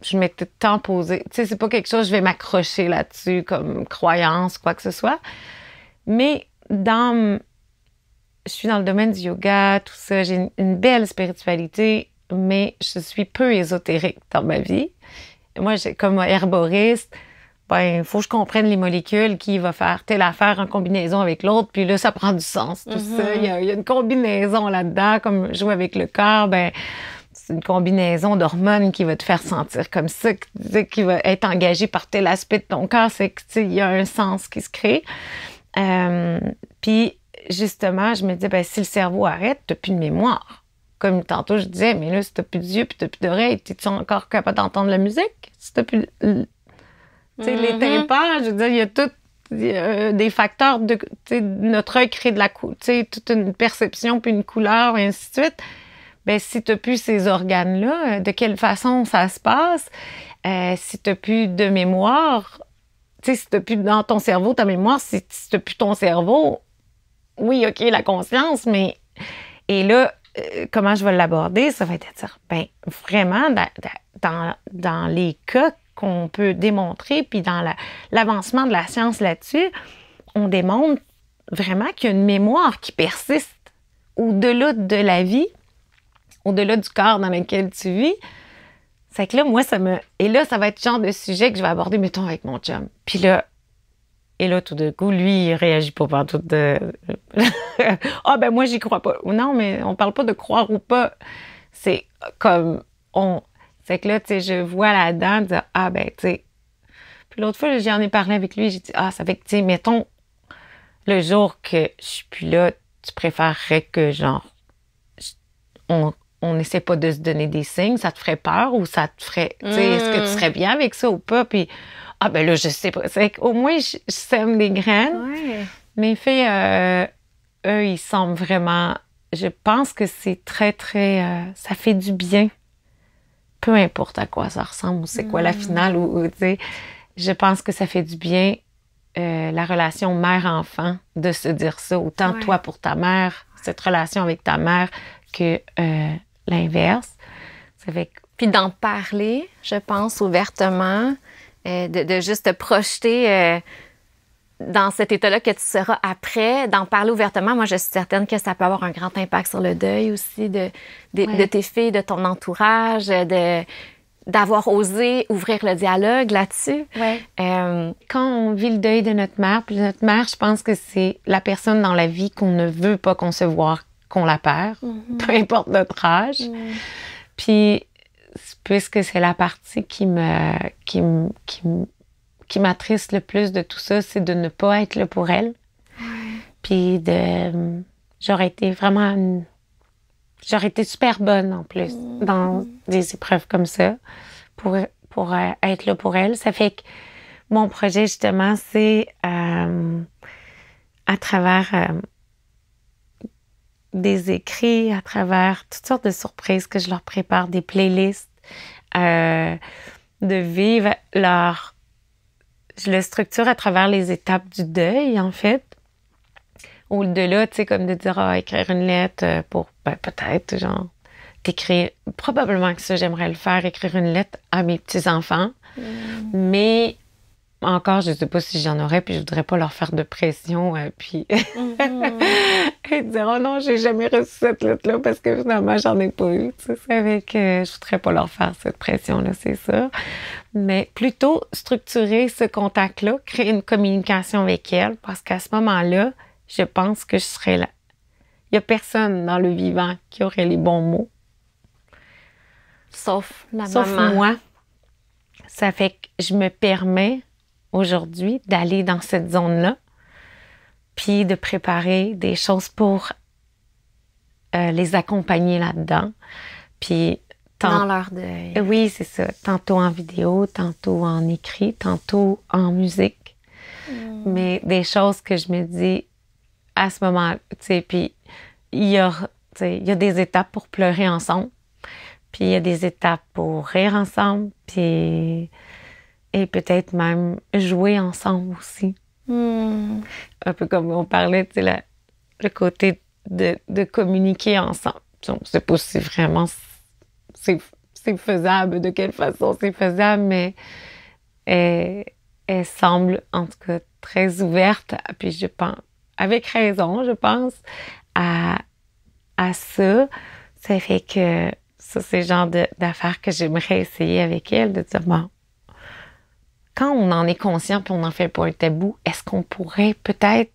Speaker 2: je m'étais tant posé. Tu sais, c'est pas quelque chose, je vais m'accrocher là-dessus comme croyance, quoi que ce soit. Mais je suis dans le domaine du yoga, tout ça. J'ai une belle spiritualité, mais je suis peu ésotérique dans ma vie. Moi, comme herboriste, il faut que je comprenne les molécules, qui va faire telle affaire en combinaison avec l'autre, puis là, ça prend du sens, tout ça. Il y a une combinaison là-dedans, comme jouer avec le corps, c'est une combinaison d'hormones qui va te faire sentir comme ça, qui va être engagée par tel aspect de ton corps, c'est que, il y a un sens qui se crée. Puis, justement, je me dis, si le cerveau arrête, t'as plus de mémoire. Comme tantôt, je disais, mais là, si t'as plus d'yeux puis t'as plus d'oreilles, t'es-tu encore capable d'entendre la musique? Si t'as plus... Tu sais, les tympans, je veux dire, il y a tout des facteurs de... Tu sais, notre œil crée de la... Tu sais, toute une perception puis une couleur, et ainsi de suite. Si t'as plus ces organes-là, de quelle façon ça se passe? Si t'as plus de mémoire, tu sais, si t'as plus dans ton cerveau ta mémoire, si t'as plus ton cerveau, oui, OK, la conscience, mais... Et là... comment je vais l'aborder, ça va être de dire, vraiment, dans les cas qu'on peut démontrer, puis dans l'avancement de la science là-dessus, on démontre vraiment qu'il y a une mémoire qui persiste au-delà de la vie, au-delà du corps dans lequel tu vis. C'est que là, moi, et là, ça va être le genre de sujet que je vais aborder, mettons, avec mon chum. Puis là, et là, tout d'un coup, lui, il réagit pas partout de... moi, j'y crois pas. Non, mais on parle pas de croire ou pas. C'est comme... C'est que là, tu sais, je vois là-dedans dire, tu sais... Puis l'autre fois, j'en ai parlé avec lui, j'ai dit, ça fait que, tu sais, mettons, le jour que je suis plus là, tu préférerais que, genre, on n'essaie pas de se donner des signes, ça te ferait peur ou ça te ferait... Tu sais, est-ce que tu serais bien avec ça ou pas? Puis... là, je sais pas. C'est qu'au moins, je sème des graines. Ouais. Mes filles, eux, ils semblent vraiment... Je pense que c'est très, très... ça fait du bien. Peu importe à quoi ça ressemble ou c'est quoi la finale. Ou tu sais, je pense que ça fait du bien, la relation mère-enfant, de se dire ça. Autant toi pour ta mère, cette relation avec ta mère, que l'inverse. Ça fait que...
Speaker 3: Puis d'en parler, je pense, ouvertement... de juste te projeter dans cet état-là que tu seras après, d'en parler ouvertement. Moi, je suis certaine que ça peut avoir un grand impact sur le deuil aussi de tes filles, de ton entourage, d'avoir osé ouvrir le dialogue là-dessus.
Speaker 2: Ouais. Quand on vit le deuil de notre mère, puis notre mère, je pense que c'est la personne dans la vie qu'on ne veut pas concevoir, qu'on la perd, peu importe notre âge. Puis... puisque c'est la partie qui m'attriste le plus de tout ça, c'est de ne pas être là pour elle. Puis j'aurais été super bonne en plus dans des épreuves comme ça pour être là pour elle. Ça fait que mon projet justement, c'est à travers des écrits, à travers toutes sortes de surprises que je leur prépare, des playlists, de vivre leur je le structure à travers les étapes du deuil, en fait. Au-delà, tu sais, comme de dire, écrire une lettre pour, peut-être, genre, t'écrire, probablement que ça, j'aimerais le faire, écrire une lettre à mes petits-enfants. Mais encore, je ne sais pas si j'en aurais, puis je voudrais pas leur faire de pression, puis et dire, oh non, j'ai jamais reçu cette lettre-là parce que finalement, j'en ai pas eu. Tu sais, c'est avec, je voudrais pas leur faire cette pression-là, c'est ça. Mais plutôt structurer ce contact-là, créer une communication avec elle, parce qu'à ce moment-là, je pense que je serais là. Il y a personne dans le vivant qui aurait les bons mots.
Speaker 3: Sauf la
Speaker 2: Sauf
Speaker 3: maman.
Speaker 2: moi. Ça fait que je me permets aujourd'hui d'aller dans cette zone-là, puis de préparer des choses pour les accompagner là-dedans. Puis
Speaker 3: Dans leur deuil.
Speaker 2: oui, c'est ça. Tantôt en vidéo, tantôt en écrit, tantôt en musique. Mais des choses que je me dis à ce moment, tu sais, puis il y a des étapes pour pleurer ensemble, puis il y a des étapes pour rire ensemble, puis et peut-être même jouer ensemble aussi. Un peu comme on parlait, tu sais, le côté de communiquer ensemble. On ne sait pas si vraiment c'est faisable, de quelle façon c'est faisable, mais elle semble, en tout cas, très ouverte, puis je pense, avec raison, je pense, à ça. Ça fait que ça, c'est le genre d'affaires que j'aimerais essayer avec elle, de dire, bon, quand on en est conscient puis on n'en fait pas un tabou, est-ce qu'on pourrait peut-être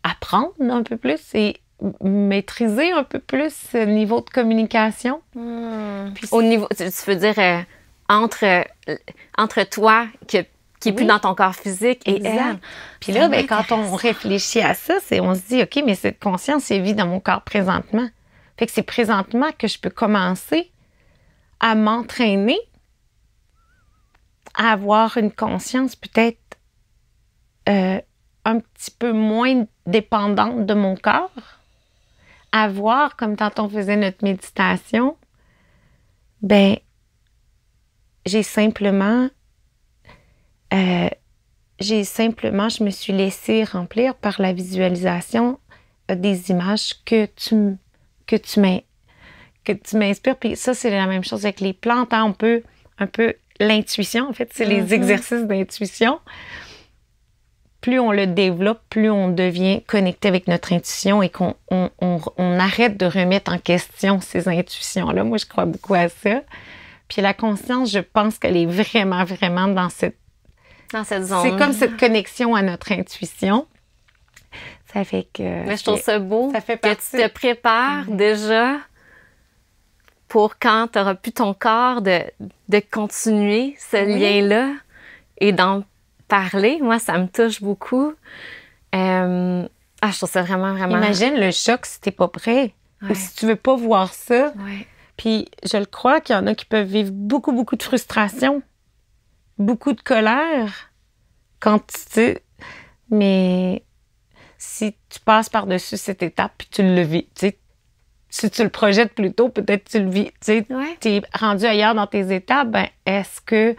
Speaker 2: apprendre un peu plus et maîtriser un peu plus ce niveau de communication?
Speaker 3: Puis, au niveau, tu veux dire, entre toi qui est plus dans ton corps physique et elle.
Speaker 2: Puis là, quand on réfléchit à ça, on se dit, OK, mais cette conscience, elle vit dans mon corps présentement. Fait que c'est présentement que je peux commencer à m'entraîner à avoir une conscience peut-être un petit peu moins dépendante de mon corps, à voir, comme quand on faisait notre méditation, je me suis laissée remplir par la visualisation des images que tu m'inspires. Puis ça, c'est la même chose avec les plantes. Hein? On peut un peu l'intuition, en fait, c'est les exercices d'intuition. Plus on le développe, plus on devient connecté avec notre intuition et qu'on arrête de remettre en question ces intuitions-là. Moi, je crois beaucoup à ça. Puis la conscience, je pense qu'elle est vraiment, vraiment dans cette
Speaker 3: zone.
Speaker 2: C'est comme cette connexion à notre intuition. Ça fait que...
Speaker 3: Mais je trouve ça beau
Speaker 2: ça fait
Speaker 3: que
Speaker 2: partie...
Speaker 3: tu te prépares déjà pour quand tu n'auras plus ton corps de continuer ce lien-là et d'en parler. Moi, ça me touche beaucoup. Je trouve ça vraiment, vraiment...
Speaker 2: Imagine le choc si tu n'es pas prêt ou si tu veux pas voir ça.
Speaker 3: Ouais.
Speaker 2: Puis je le crois qu'il y en a qui peuvent vivre beaucoup, beaucoup de frustration, beaucoup de colère quand tu sais... Mais si tu passes par-dessus cette étape puis tu le vis, tu sais, si tu le projettes plus tôt, peut-être tu le vis. Tu sais, t'es rendu ailleurs dans tes étapes, est-ce que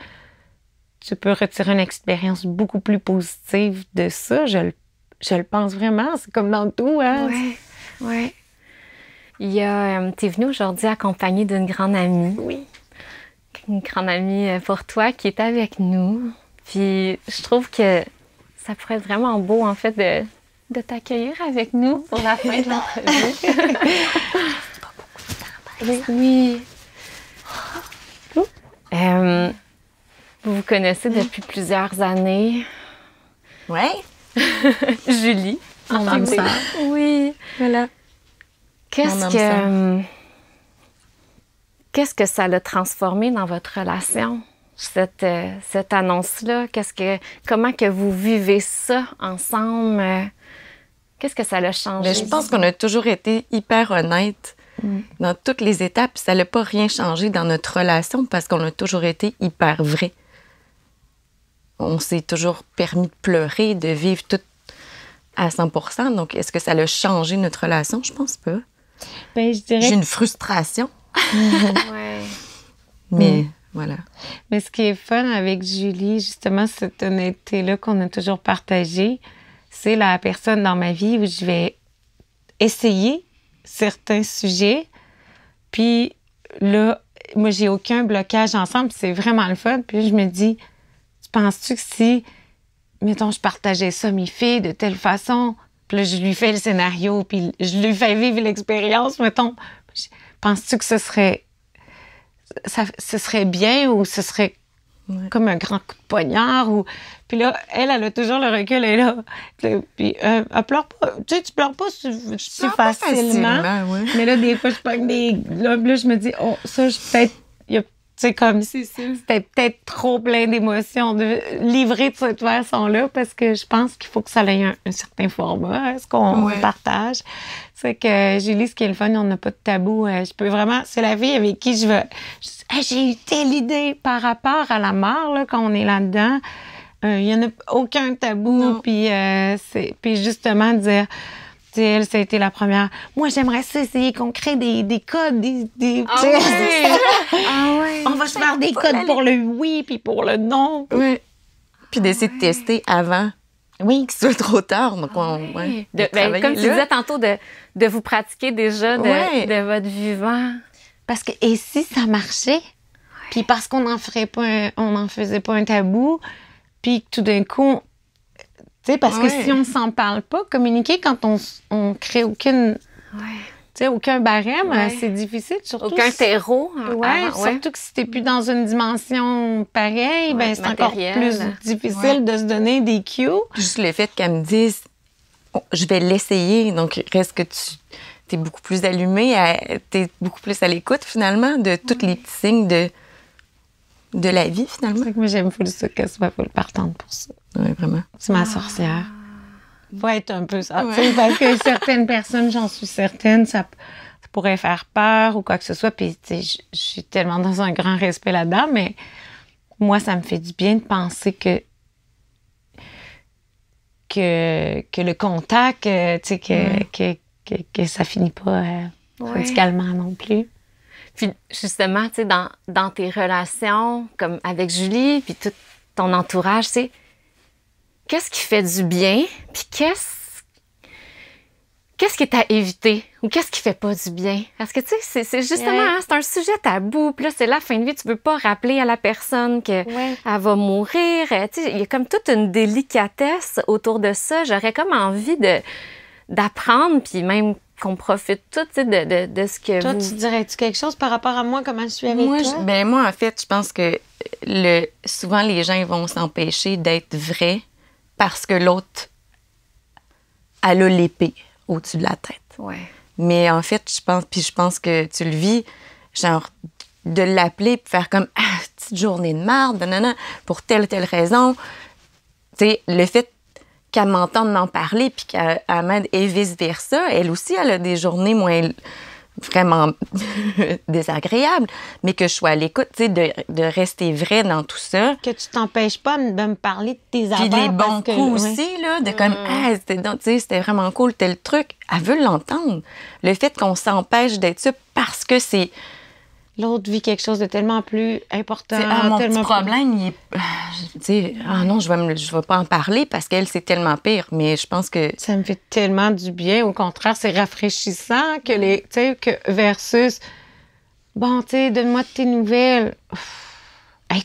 Speaker 2: tu peux retirer une expérience beaucoup plus positive de ça? Je le pense vraiment. C'est comme dans tout, hein?
Speaker 3: Oui. T'es venue aujourd'hui accompagnée d'une grande amie.
Speaker 2: Oui.
Speaker 3: Une grande amie pour toi qui est avec nous. Puis je trouve que ça pourrait être vraiment beau, en fait, de t'accueillir avec nous pour la fin de l'entrevue. Oui. Vous vous connaissez depuis plusieurs années.
Speaker 4: Oui.
Speaker 3: Julie.
Speaker 4: Mon âme sœur.
Speaker 3: Oui.
Speaker 4: Voilà.
Speaker 3: Qu'est-ce que ça l'a transformé dans votre relation, cette annonce-là? Comment que vous vivez ça ensemble? Qu'est-ce que ça l'a changé?
Speaker 4: Mais je pense qu'on a toujours été hyper honnêtes dans toutes les étapes. Ça n'a pas rien changé dans notre relation parce qu'on a toujours été hyper vrai. On s'est toujours permis de pleurer, de vivre tout à 100%. Donc, est-ce que ça a changé notre relation? Je pense pas.
Speaker 2: Je dirais...
Speaker 4: J'ai une frustration.
Speaker 3: Ouais.
Speaker 4: Mais Voilà.
Speaker 2: Mais ce qui est fun avec Julie, justement, cette honnêteté-là qu'on a toujours partagée, c'est la personne dans ma vie où je vais essayer certains sujets, puis là, moi, j'ai aucun blocage ensemble, c'est vraiment le fun. Puis je me dis, tu penses-tu que si, mettons, je partageais ça à mes filles de telle façon, puis là, je lui fais le scénario, puis je lui fais vivre l'expérience, mettons, penses-tu que ce serait bien ou ce serait comme un grand coup de poignard? Puis là, elle a toujours le recul, elle est là. Puis elle pleure pas. Tu sais, tu pleures pas si facilement. Mais là, des fois, je pogne des... Là, je me dis, oh, ça, peut-être... Tu sais, comme si c'était peut-être trop plein d'émotions de livrer de cette façon-là, parce que je pense qu'il faut que ça ait un certain format, ce qu'on partage. C'est que Julie, ce qui est le fun, on n'a pas de tabou. Je peux vraiment... C'est la fille avec qui je veux... j'ai eu telle idée par rapport à la mort, là, quand on est là-dedans. Il n'y en a aucun tabou. Puis justement, dire... Elle, ça a été la première. Moi, j'aimerais ça essayer qu'on crée des codes,
Speaker 3: Ah oui!
Speaker 2: On va se faire des codes pour le oui puis pour le non.
Speaker 4: Oui. Puis d'essayer de tester avant. Oui, que ce soit trop tard. Donc comme
Speaker 3: tu disais tantôt, de vous pratiquer déjà de votre vivant.
Speaker 2: Parce que, et si ça marchait? Puis parce qu'on n'en faisait pas un tabou, puis tout d'un coup... Parce que si on s'en parle pas, communiquer quand on crée aucun barème, c'est difficile. Surtout
Speaker 3: aucun terreau.
Speaker 2: Surtout que si t'es plus dans une dimension pareille, c'est encore plus difficile de se donner des cues.
Speaker 4: Juste le fait qu'elle me dise, je vais l'essayer, donc reste que t'es beaucoup plus allumée, t'es beaucoup plus à l'écoute finalement de tous les petits signes de la vie, finalement.
Speaker 2: C'est que moi, j'aime full ça, qu'elle soit full partante pour ça.
Speaker 4: Oui, vraiment.
Speaker 2: C'est ma sorcière. Faut être un peu ça. Parce que certaines personnes, j'en suis certaine, ça pourrait faire peur ou quoi que ce soit. Puis, je suis tellement dans un grand respect là-dedans, mais moi, ça me fait du bien de penser que le contact, que ça finit pas radicalement non plus.
Speaker 3: Puis justement, tu sais, dans tes relations, comme avec Julie, puis tout ton entourage, tu sais, qu'est-ce qui fait du bien, puis qu'est-ce qui est à éviter ou qu'est-ce qui fait pas du bien? Parce que, tu sais, c'est justement, c'est un sujet tabou, puis là, c'est la fin de vie, tu veux pas rappeler à la personne qu'elle va mourir. Tu sais, il y a comme toute une délicatesse autour de ça. J'aurais comme envie d'apprendre, puis même qu'on profite tout, tu sais, de ce que
Speaker 2: toi, tu dirais-tu quelque chose par rapport à moi, comment je suis avec toi?
Speaker 4: Moi, en fait, je pense que souvent, les gens vont s'empêcher d'être vrais parce que l'autre, elle a l'épée au-dessus de la tête.
Speaker 3: Ouais.
Speaker 4: Mais en fait, je pense que tu le vis, genre, de l'appeler et faire comme, petite journée de marde, nanana, pour telle ou telle raison. Tu sais, le fait qu'elle m'entende m'en parler puis qu'elle m'aide et vice-versa, elle aussi, elle a des journées moins vraiment désagréables, mais que je sois à l'écoute, tu sais, de rester vrai dans tout ça.
Speaker 2: Que tu t'empêches pas de me parler de tes affaires.
Speaker 4: Puis les bons coups aussi, là, de comme, c'était vraiment cool, tel truc. Elle veut l'entendre. Le fait qu'on s'empêche d'être ça parce que c'est...
Speaker 2: L'autre vit quelque chose de tellement plus important.
Speaker 4: Mon petit problème, il est... Tu sais, non, je vais pas en parler parce qu'elle, c'est tellement pire. Mais je pense que...
Speaker 2: Ça me fait tellement du bien. Au contraire, c'est rafraîchissant que versus... Bon, tu sais, donne-moi de tes nouvelles.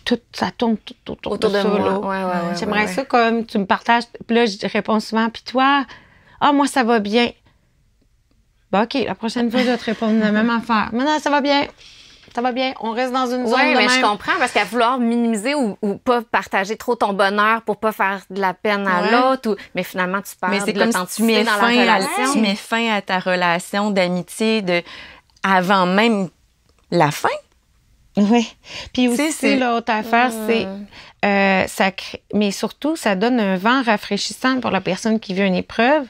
Speaker 2: Tout, ça tourne tout autour de ça,
Speaker 3: moi.
Speaker 2: là.
Speaker 3: Ouais,
Speaker 2: j'aimerais ça comme tu me partages. Puis là, je réponds souvent. Puis toi, moi, ça va bien. Bon, OK, la prochaine fois, je vais te répondre la même affaire. Maintenant, ça va bien. Ça va bien, on reste dans une zone de même.
Speaker 3: Oui, mais je comprends, parce qu'à vouloir minimiser ou pas partager trop ton bonheur pour pas faire de la peine à l'autre, mais finalement, tu perds de l'authenticité dans la relation.
Speaker 4: Tu mets fin à ta relation d'amitié avant même la fin.
Speaker 2: Oui. Puis aussi, l'autre affaire, mais surtout, ça donne un vent rafraîchissant pour la personne qui vit une épreuve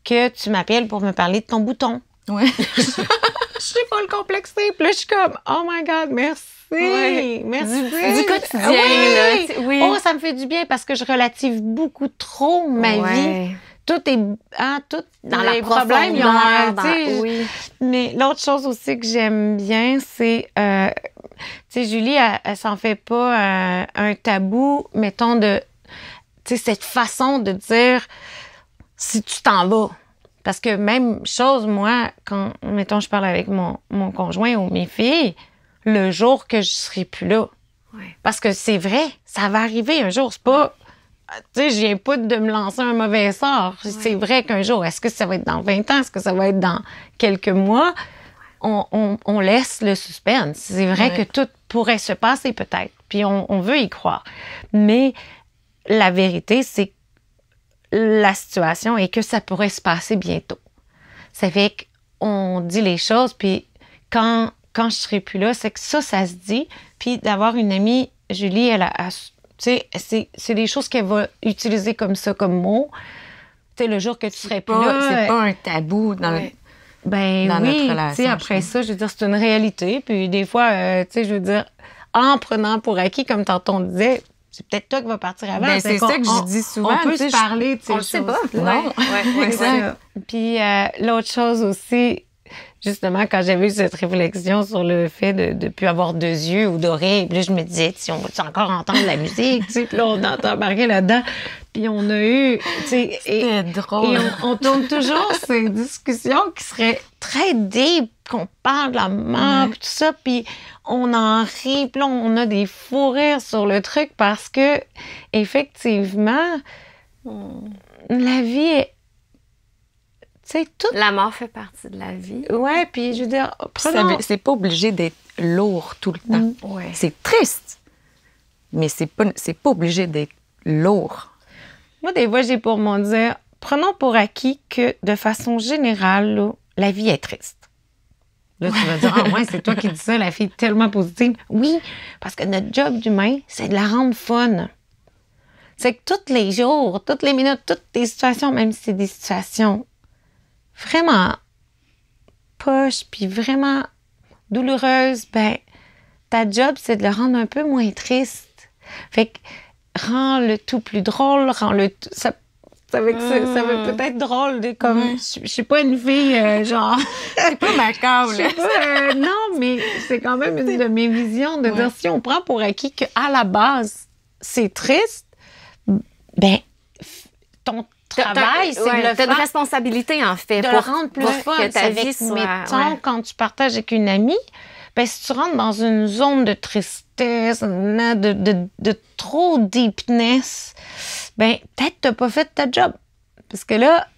Speaker 2: que tu m'appelles pour me parler de ton bouton.
Speaker 4: Oui.
Speaker 2: Je sais pas le complexer. Puis là, je suis comme, oh my God, merci. Oui. Merci.
Speaker 3: Du quotidien,
Speaker 2: oui.
Speaker 3: là. Oui.
Speaker 2: Oh, ça me fait du bien parce que je relative beaucoup trop ma vie. Tout est... tout
Speaker 3: dans
Speaker 2: les
Speaker 3: la
Speaker 2: problèmes, ils ont...
Speaker 3: oui.
Speaker 2: Mais l'autre chose aussi que j'aime bien, c'est... tu sais, Julie, elle s'en fait pas un tabou, mettons, de... Tu sais, cette façon de dire si tu t'en vas. Parce que même chose, moi, quand, mettons, je parle avec mon conjoint ou mes filles, le jour que je serai plus là.
Speaker 3: Ouais.
Speaker 2: Parce que c'est vrai, ça va arriver un jour. C'est pas... Tu sais, je viens pas de me lancer un mauvais sort. Ouais. C'est vrai qu'un jour, est-ce que ça va être dans 20 ans? Est-ce que ça va être dans quelques mois? On laisse le suspense. C'est vrai que tout pourrait se passer peut-être. Puis on veut y croire. Mais la vérité, c'est que la situation est que ça pourrait se passer bientôt. Ça fait qu'on dit les choses, puis quand je serai plus là, c'est que ça se dit. Puis d'avoir une amie, Julie, tu sais, c'est des choses qu'elle va utiliser comme ça, comme mot. Tu sais, le jour que tu serais plus là...
Speaker 4: C'est pas un tabou dans notre relation.
Speaker 2: Tu sais, après ça, je veux dire, c'est une réalité. Puis des fois, tu sais, je veux dire, en prenant pour acquis, comme tantôt on disait, c'est peut-être toi qui vas partir avant.
Speaker 4: Ben, c'est ça que je dis souvent.
Speaker 2: On peut se parler de ces choses.
Speaker 3: On le sait pas.
Speaker 4: Non.
Speaker 3: Ouais.
Speaker 2: Puis l'autre chose aussi... Justement, quand j'avais eu cette réflexion sur le fait de ne plus avoir deux yeux ou d'oreilles, puis là, je me disais, si on va encore entendre la musique, tu sais, puis là, on entend embarquer là-dedans. Puis on a eu, tu sais...
Speaker 4: C'était drôle.
Speaker 2: Et on tourne toujours ces discussions qui seraient très deep, qu'on parle de la mort, puis tout ça, puis on en rit, puis là, on a des fous rires sur le truc parce que, effectivement, la vie est...
Speaker 3: La mort fait partie de la vie.
Speaker 2: Ouais, puis je veux dire,
Speaker 4: c'est pas obligé d'être lourd tout le temps.
Speaker 3: Ouais.
Speaker 4: C'est triste, mais c'est pas obligé d'être lourd.
Speaker 2: Moi, des fois, j'ai pour m'en dire, prenons pour acquis que, de façon générale, là, la vie est triste. Là, tu vas dire, ah ouais, c'est toi qui dis ça, la fille est tellement positive. Oui, parce que notre job d'humain, c'est de la rendre fun. C'est que tous les jours, toutes les minutes, toutes les situations, même si c'est des situations vraiment poche, puis vraiment douloureuse, ben ta job, c'est de le rendre un peu moins triste. Fait que rends le tout plus drôle, rends le tout... Ça veut peut-être drôle, de comme... Je suis pas une fille, genre...
Speaker 4: C'est pas macabre,
Speaker 2: là. Non, mais c'est quand même une de mes visions de dire, si on prend pour acquis qu'à la base, c'est triste, ben ton travail, c'est de le
Speaker 3: faire. T'as une responsabilité, en fait.
Speaker 2: De le rendre plus fun.
Speaker 3: Que ta vie soit...
Speaker 2: Mettons, quand tu partages avec une amie, ben, si tu rentres dans une zone de tristesse, de trop deepness, ben, peut-être que t'as pas fait ta job. Parce que là,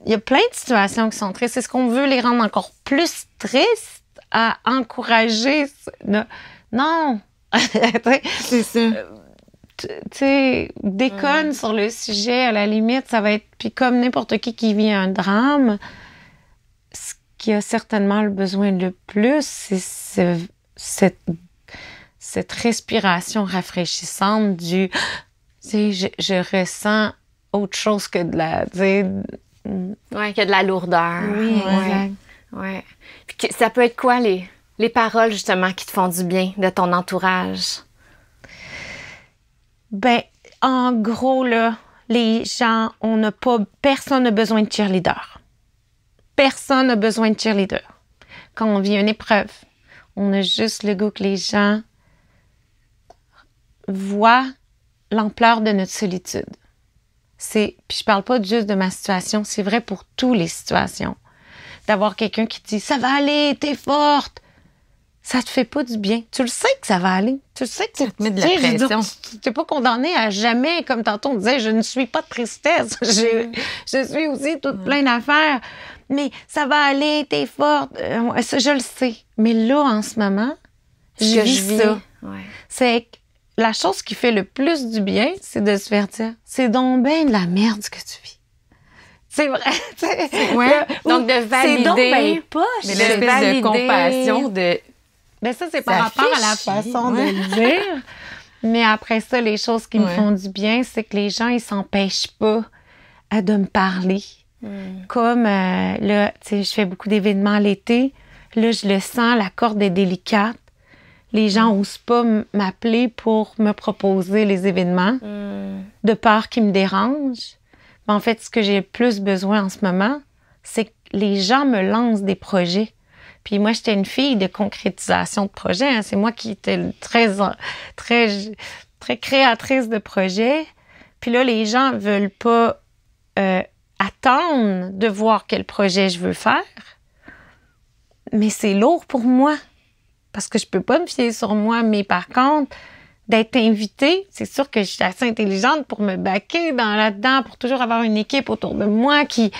Speaker 2: il y a plein de situations qui sont tristes. Est-ce qu'on veut les rendre encore plus tristes à encourager? Non!
Speaker 4: C'est ça.
Speaker 2: Tu sais, déconne sur le sujet, à la limite, ça va être... Puis comme n'importe qui vit un drame, ce qui a certainement le besoin le plus, c'est cette respiration rafraîchissante du... Tu sais, je ressens autre chose que de la...
Speaker 3: Oui, que de la lourdeur.
Speaker 2: Oui, exact.
Speaker 3: Ouais. Puis ça peut être quoi, les paroles, justement, qui te font du bien de ton entourage?
Speaker 2: Ben, en gros, là, les gens, personne n'a besoin de cheerleader. Personne n'a besoin de cheerleader. Quand on vit une épreuve, on a juste le goût que les gens voient l'ampleur de notre solitude. Puis je parle pas juste de ma situation, c'est vrai pour toutes les situations. D'avoir quelqu'un qui te dit « Ça va aller, t'es forte », ça te fait pas du bien. Tu le sais que ça va aller. Tu le sais que
Speaker 4: ça te met de la pression.
Speaker 2: Tu n'es pas condamné à jamais, comme tantôt on disait, je ne suis pas de tristesse. Je suis aussi toute plein d'affaires. Mais ça va aller, t'es forte. Ça, je le sais. Mais là, en ce moment, je vis ça.
Speaker 3: Ouais.
Speaker 2: C'est que la chose qui fait le plus du bien, c'est de se faire dire, c'est donc bien de la merde ce que tu vis. C'est vrai.
Speaker 3: Donc, de valider.
Speaker 2: C'est donc bien poche.
Speaker 4: Mais l'espèce de compassion de...
Speaker 2: Ben ça, c'est par rapport à la façon de le dire. Mais après ça, les choses qui me font du bien, c'est que les gens, ils s'empêchent pas de me parler. Comme, là, tu sais, je fais beaucoup d'événements l'été. Là, je le sens, la corde est délicate. Les gens n'osent pas m'appeler pour me proposer les événements de peur qu'ils me dérangent. Mais en fait, ce que j'ai le plus besoin en ce moment, c'est que les gens me lancent des projets. Puis moi, j'étais une fille de concrétisation de projets. Hein. C'est moi qui étais très créatrice de projets. Puis là, les gens veulent pas attendre de voir quel projet je veux faire. Mais c'est lourd pour moi. Parce que je peux pas me fier sur moi. Mais par contre, d'être invitée, c'est sûr que je suis assez intelligente pour me baquer là-dedans, pour toujours avoir une équipe autour de moi qui,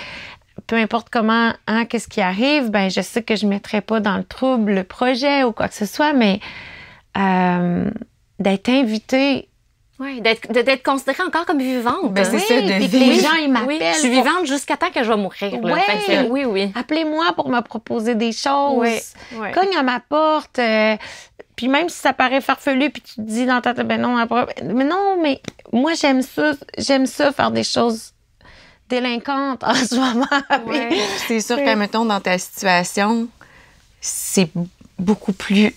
Speaker 2: peu importe comment, qu'est-ce qui arrive, ben je sais que je mettrai pas dans le trouble le projet ou quoi que ce soit, mais d'être invitée.
Speaker 3: Oui, d'être considérée encore comme vivante.
Speaker 4: Ben, c'est ça, de
Speaker 3: puis
Speaker 4: vivre.
Speaker 2: Les gens, ils m'appellent.
Speaker 3: Oui, je suis vivante jusqu'à temps que je vais mourir. Là.
Speaker 2: Ouais.
Speaker 3: Fait que, oui.
Speaker 2: Appelez-moi pour me proposer des choses.
Speaker 3: Oui.
Speaker 2: Cogne à ma porte. Puis même si ça paraît farfelu, puis tu te dis dans ta tête, ben non, mais non, mais moi, j'aime ça, faire des choses délinquantes en ce moment.
Speaker 3: Ouais.
Speaker 4: C'est sûr qu'à, mettons, dans ta situation, c'est beaucoup plus...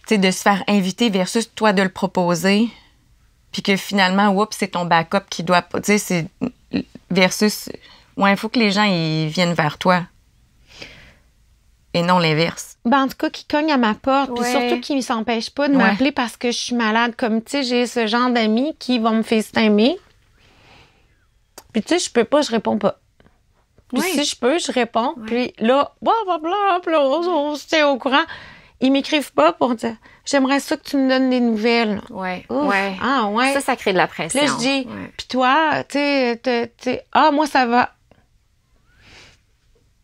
Speaker 4: Tu sais, de se faire inviter versus toi de le proposer, puis que finalement, oups, c'est ton backup qui doit... Tu sais, c'est... Versus... Ouais, il faut que les gens, ils viennent vers toi. Et non l'inverse.
Speaker 2: Ben, en tout cas, qui cognent à ma porte, puis
Speaker 3: Ouais.
Speaker 2: surtout qui ne s'empêchent pas de m'appeler parce que je suis malade. Comme, tu sais, j'ai ce genre d'amis qui vont me FaceTimer. Puis, tu sais, je peux pas, je réponds pas. Puis
Speaker 3: Oui.
Speaker 2: si je peux, je réponds. Puis là, blablabla, puis là, on se tient au courant. Ils m'écrivent pas pour dire « J'aimerais ça que tu me donnes des nouvelles. »
Speaker 3: Oui,
Speaker 2: Ouf,
Speaker 3: oui.
Speaker 2: ah ouais.
Speaker 3: Ça crée de la pression.
Speaker 2: Là, je dis
Speaker 3: Ouais.
Speaker 2: « Puis toi, tu sais, moi, ça va. »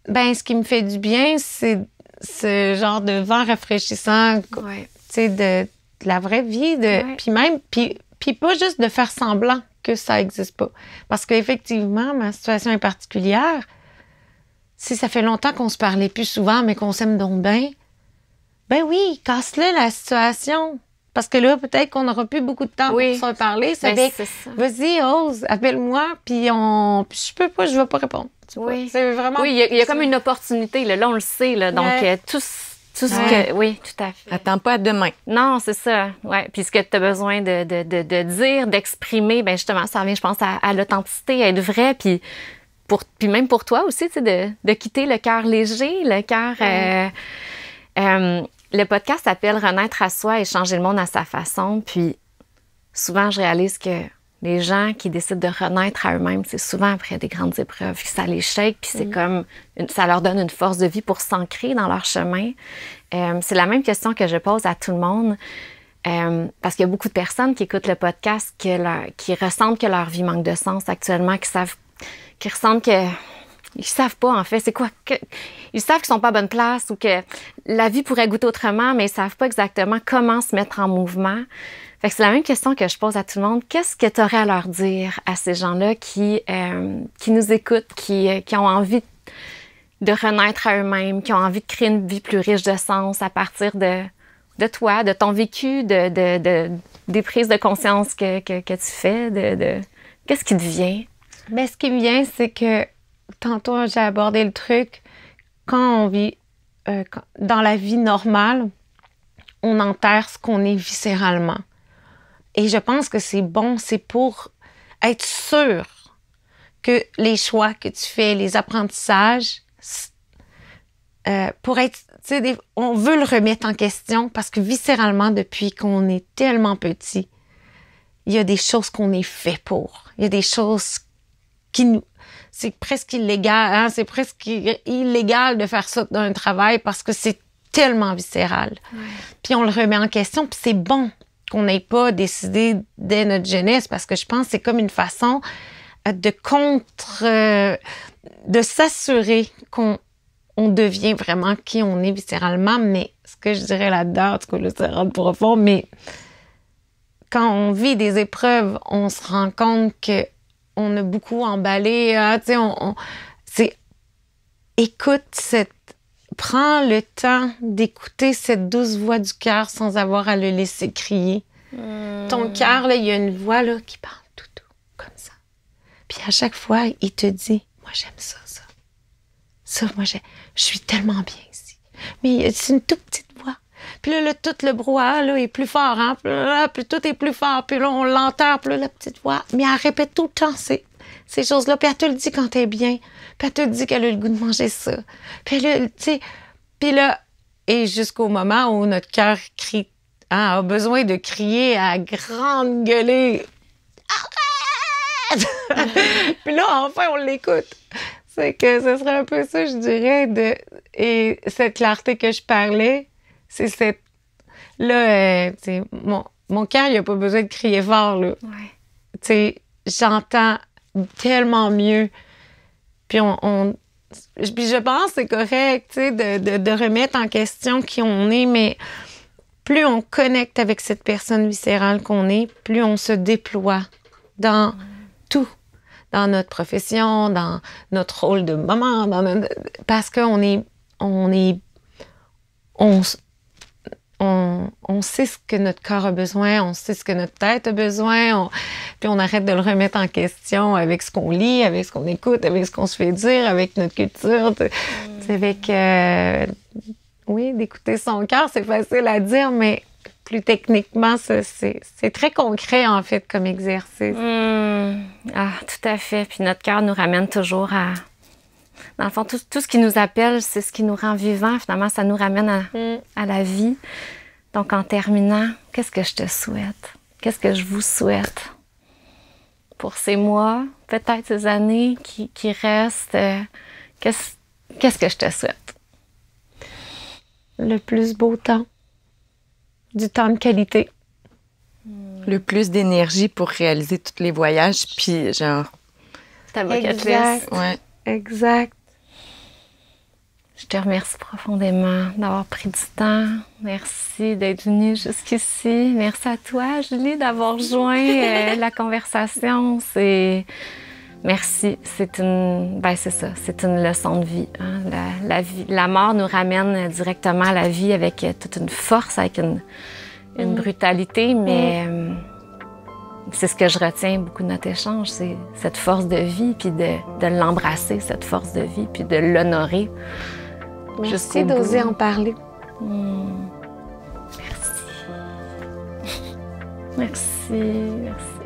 Speaker 2: Ben, ce qui me fait du bien, c'est ce genre de vent rafraîchissant,
Speaker 3: Ouais.
Speaker 2: tu sais, de la vraie vie,
Speaker 3: Ouais.
Speaker 2: puis même, puis pas juste de faire semblant que ça existe pas. Parce qu'effectivement, ma situation est particulière. Si ça fait longtemps qu'on se parlait plus souvent, mais qu'on s'aime donc bien, ben oui, casse-le la situation. Parce que là, peut-être qu'on n'aura plus beaucoup de temps
Speaker 3: Oui.
Speaker 2: pour se parler.
Speaker 3: Ben,
Speaker 2: C'est
Speaker 3: c'est ça.
Speaker 2: vas-y, ose, appelle-moi, puis je peux pas, je vais pas répondre. Tu vois.
Speaker 3: Oui.
Speaker 2: C'est vraiment...
Speaker 3: Oui, il y a comme une opportunité. Là on le sait. Là, donc,
Speaker 2: Ouais.
Speaker 3: tout ce
Speaker 2: Ouais.
Speaker 3: que... Oui, tout à fait.
Speaker 4: Attends pas à demain.
Speaker 3: Non, c'est ça. Ouais. Puis ce que tu as besoin de dire, d'exprimer, ben justement, ça revient, je pense, à l'authenticité, à être vrai. Puis même pour toi aussi, tu sais, de quitter le cœur léger, le cœur... le podcast s'appelle « Renaître à soi et changer le monde à sa façon ». Puis souvent, je réalise que les gens qui décident de renaître à eux-mêmes, c'est souvent après des grandes épreuves, que ça les shake, puis c'est comme... ça leur donne une force de vie pour s'ancrer dans leur chemin. C'est la même question que je pose à tout le monde, parce qu'il y a beaucoup de personnes qui écoutent le podcast qui ressentent que leur vie manque de sens actuellement, qui ressentent que... Ils savent pas, en fait, c'est quoi. Ils savent qu'ils sont pas à bonne place ou que la vie pourrait goûter autrement, mais ils savent pas exactement comment se mettre en mouvement. Fait que c'est la même question que je pose à tout le monde. Qu'est-ce que tu aurais à leur dire à ces gens-là qui nous écoutent, qui ont envie de renaître à eux-mêmes, qui ont envie de créer une vie plus riche de sens à partir de toi, de ton vécu, des prises de conscience que tu fais, qu'est-ce qui te vient?
Speaker 2: Mais ce qui me vient, c'est que tantôt, j'ai abordé le truc. Quand on vit dans la vie normale, on enterre ce qu'on est viscéralement. Et je pense que c'est bon, c'est pour être sûr que les choix que tu fais, les apprentissages, pour être, tu sais, on veut le remettre en question parce que viscéralement, depuis qu'on est tellement petit, il y a des choses qu'on est fait pour. Il y a des choses qui nous... C'est presque illégal, hein? C'est presque illégal de faire ça dans un travail parce que c'est tellement viscéral. Ouais. Puis on le remet en question, puis c'est bon qu'on n'ait pas décidé dès notre jeunesse parce que je pense que c'est comme une façon de s'assurer qu'on devient vraiment qui on est viscéralement. Mais ce que je dirais là-dedans, en tout cas, là, ça rentre profond, mais quand on vit des épreuves, on se rend compte que on a beaucoup emballé, tu sais, prends le temps d'écouter cette douce voix du cœur sans avoir à le laisser crier. Ton cœur, là, il y a une voix, là, qui parle tout doux, comme ça. Puis à chaque fois, il te dit, moi, j'aime ça. Ça, moi, je suis tellement bien ici. Mais c'est une toute petite voix. Puis là, tout le brouhaha là, est plus fort, hein? Puis tout est plus fort. Puis là, on l'entend. Puis là, la petite voix. Mais elle répète tout le temps ces choses-là. Puis elle te le dit quand t'es bien. Puis elle te dit qu'elle a le goût de manger ça. Puis là, tu sais... Puis là, et jusqu'au moment où notre cœur crie, hein, a besoin de crier à grande gueulée. Arrête! Puis là, enfin, on l'écoute. C'est que ce serait un peu ça, je dirais, et cette clarté que je parlais, c'est cette... Là, tu sais, mon cœur, il a pas besoin de crier fort, là.
Speaker 3: Ouais.
Speaker 2: Tu sais, j'entends tellement mieux. Puis puis je pense que c'est correct, tu sais, de remettre en question qui on est, mais plus on connecte avec cette personne viscérale qu'on est, plus on se déploie dans tout, dans notre profession, dans notre rôle de maman, parce qu'on on sait ce que notre corps a besoin, on sait ce que notre tête a besoin, puis on arrête de le remettre en question avec ce qu'on lit, avec ce qu'on écoute, avec ce qu'on se fait dire, avec notre culture. Avec, oui, d'écouter son cœur, c'est facile à dire, mais plus techniquement, c'est très concret, en fait, comme exercice.
Speaker 3: Ah, tout à fait. Puis notre cœur nous ramène toujours à... Dans le fond, tout ce qui nous appelle, c'est ce qui nous rend vivants. Finalement, ça nous ramène à la vie. Donc, en terminant, qu'est-ce que je te souhaite? Qu'est-ce que je vous souhaite pour ces mois, peut-être ces années qui restent? Qu'est-ce que je te souhaite?
Speaker 2: Le plus beau temps. Du temps de qualité.
Speaker 4: Le plus d'énergie pour réaliser tous les voyages, puis genre...
Speaker 3: Ta bucket
Speaker 2: Exact.
Speaker 3: list.
Speaker 4: Ouais.
Speaker 2: Exact.
Speaker 3: Je te remercie profondément d'avoir pris du temps. Merci d'être venue jusqu'ici. Merci à toi, Julie, d'avoir rejoint la conversation. Merci. C'est ça. C'est une leçon de vie. Hein? La mort nous ramène directement à la vie avec toute une force, avec une brutalité, mais c'est ce que je retiens beaucoup de notre échange, c'est cette force de vie, puis de l'embrasser, cette force de vie, puis de l'honorer.
Speaker 2: Merci d'oser en parler.
Speaker 3: Merci. Merci.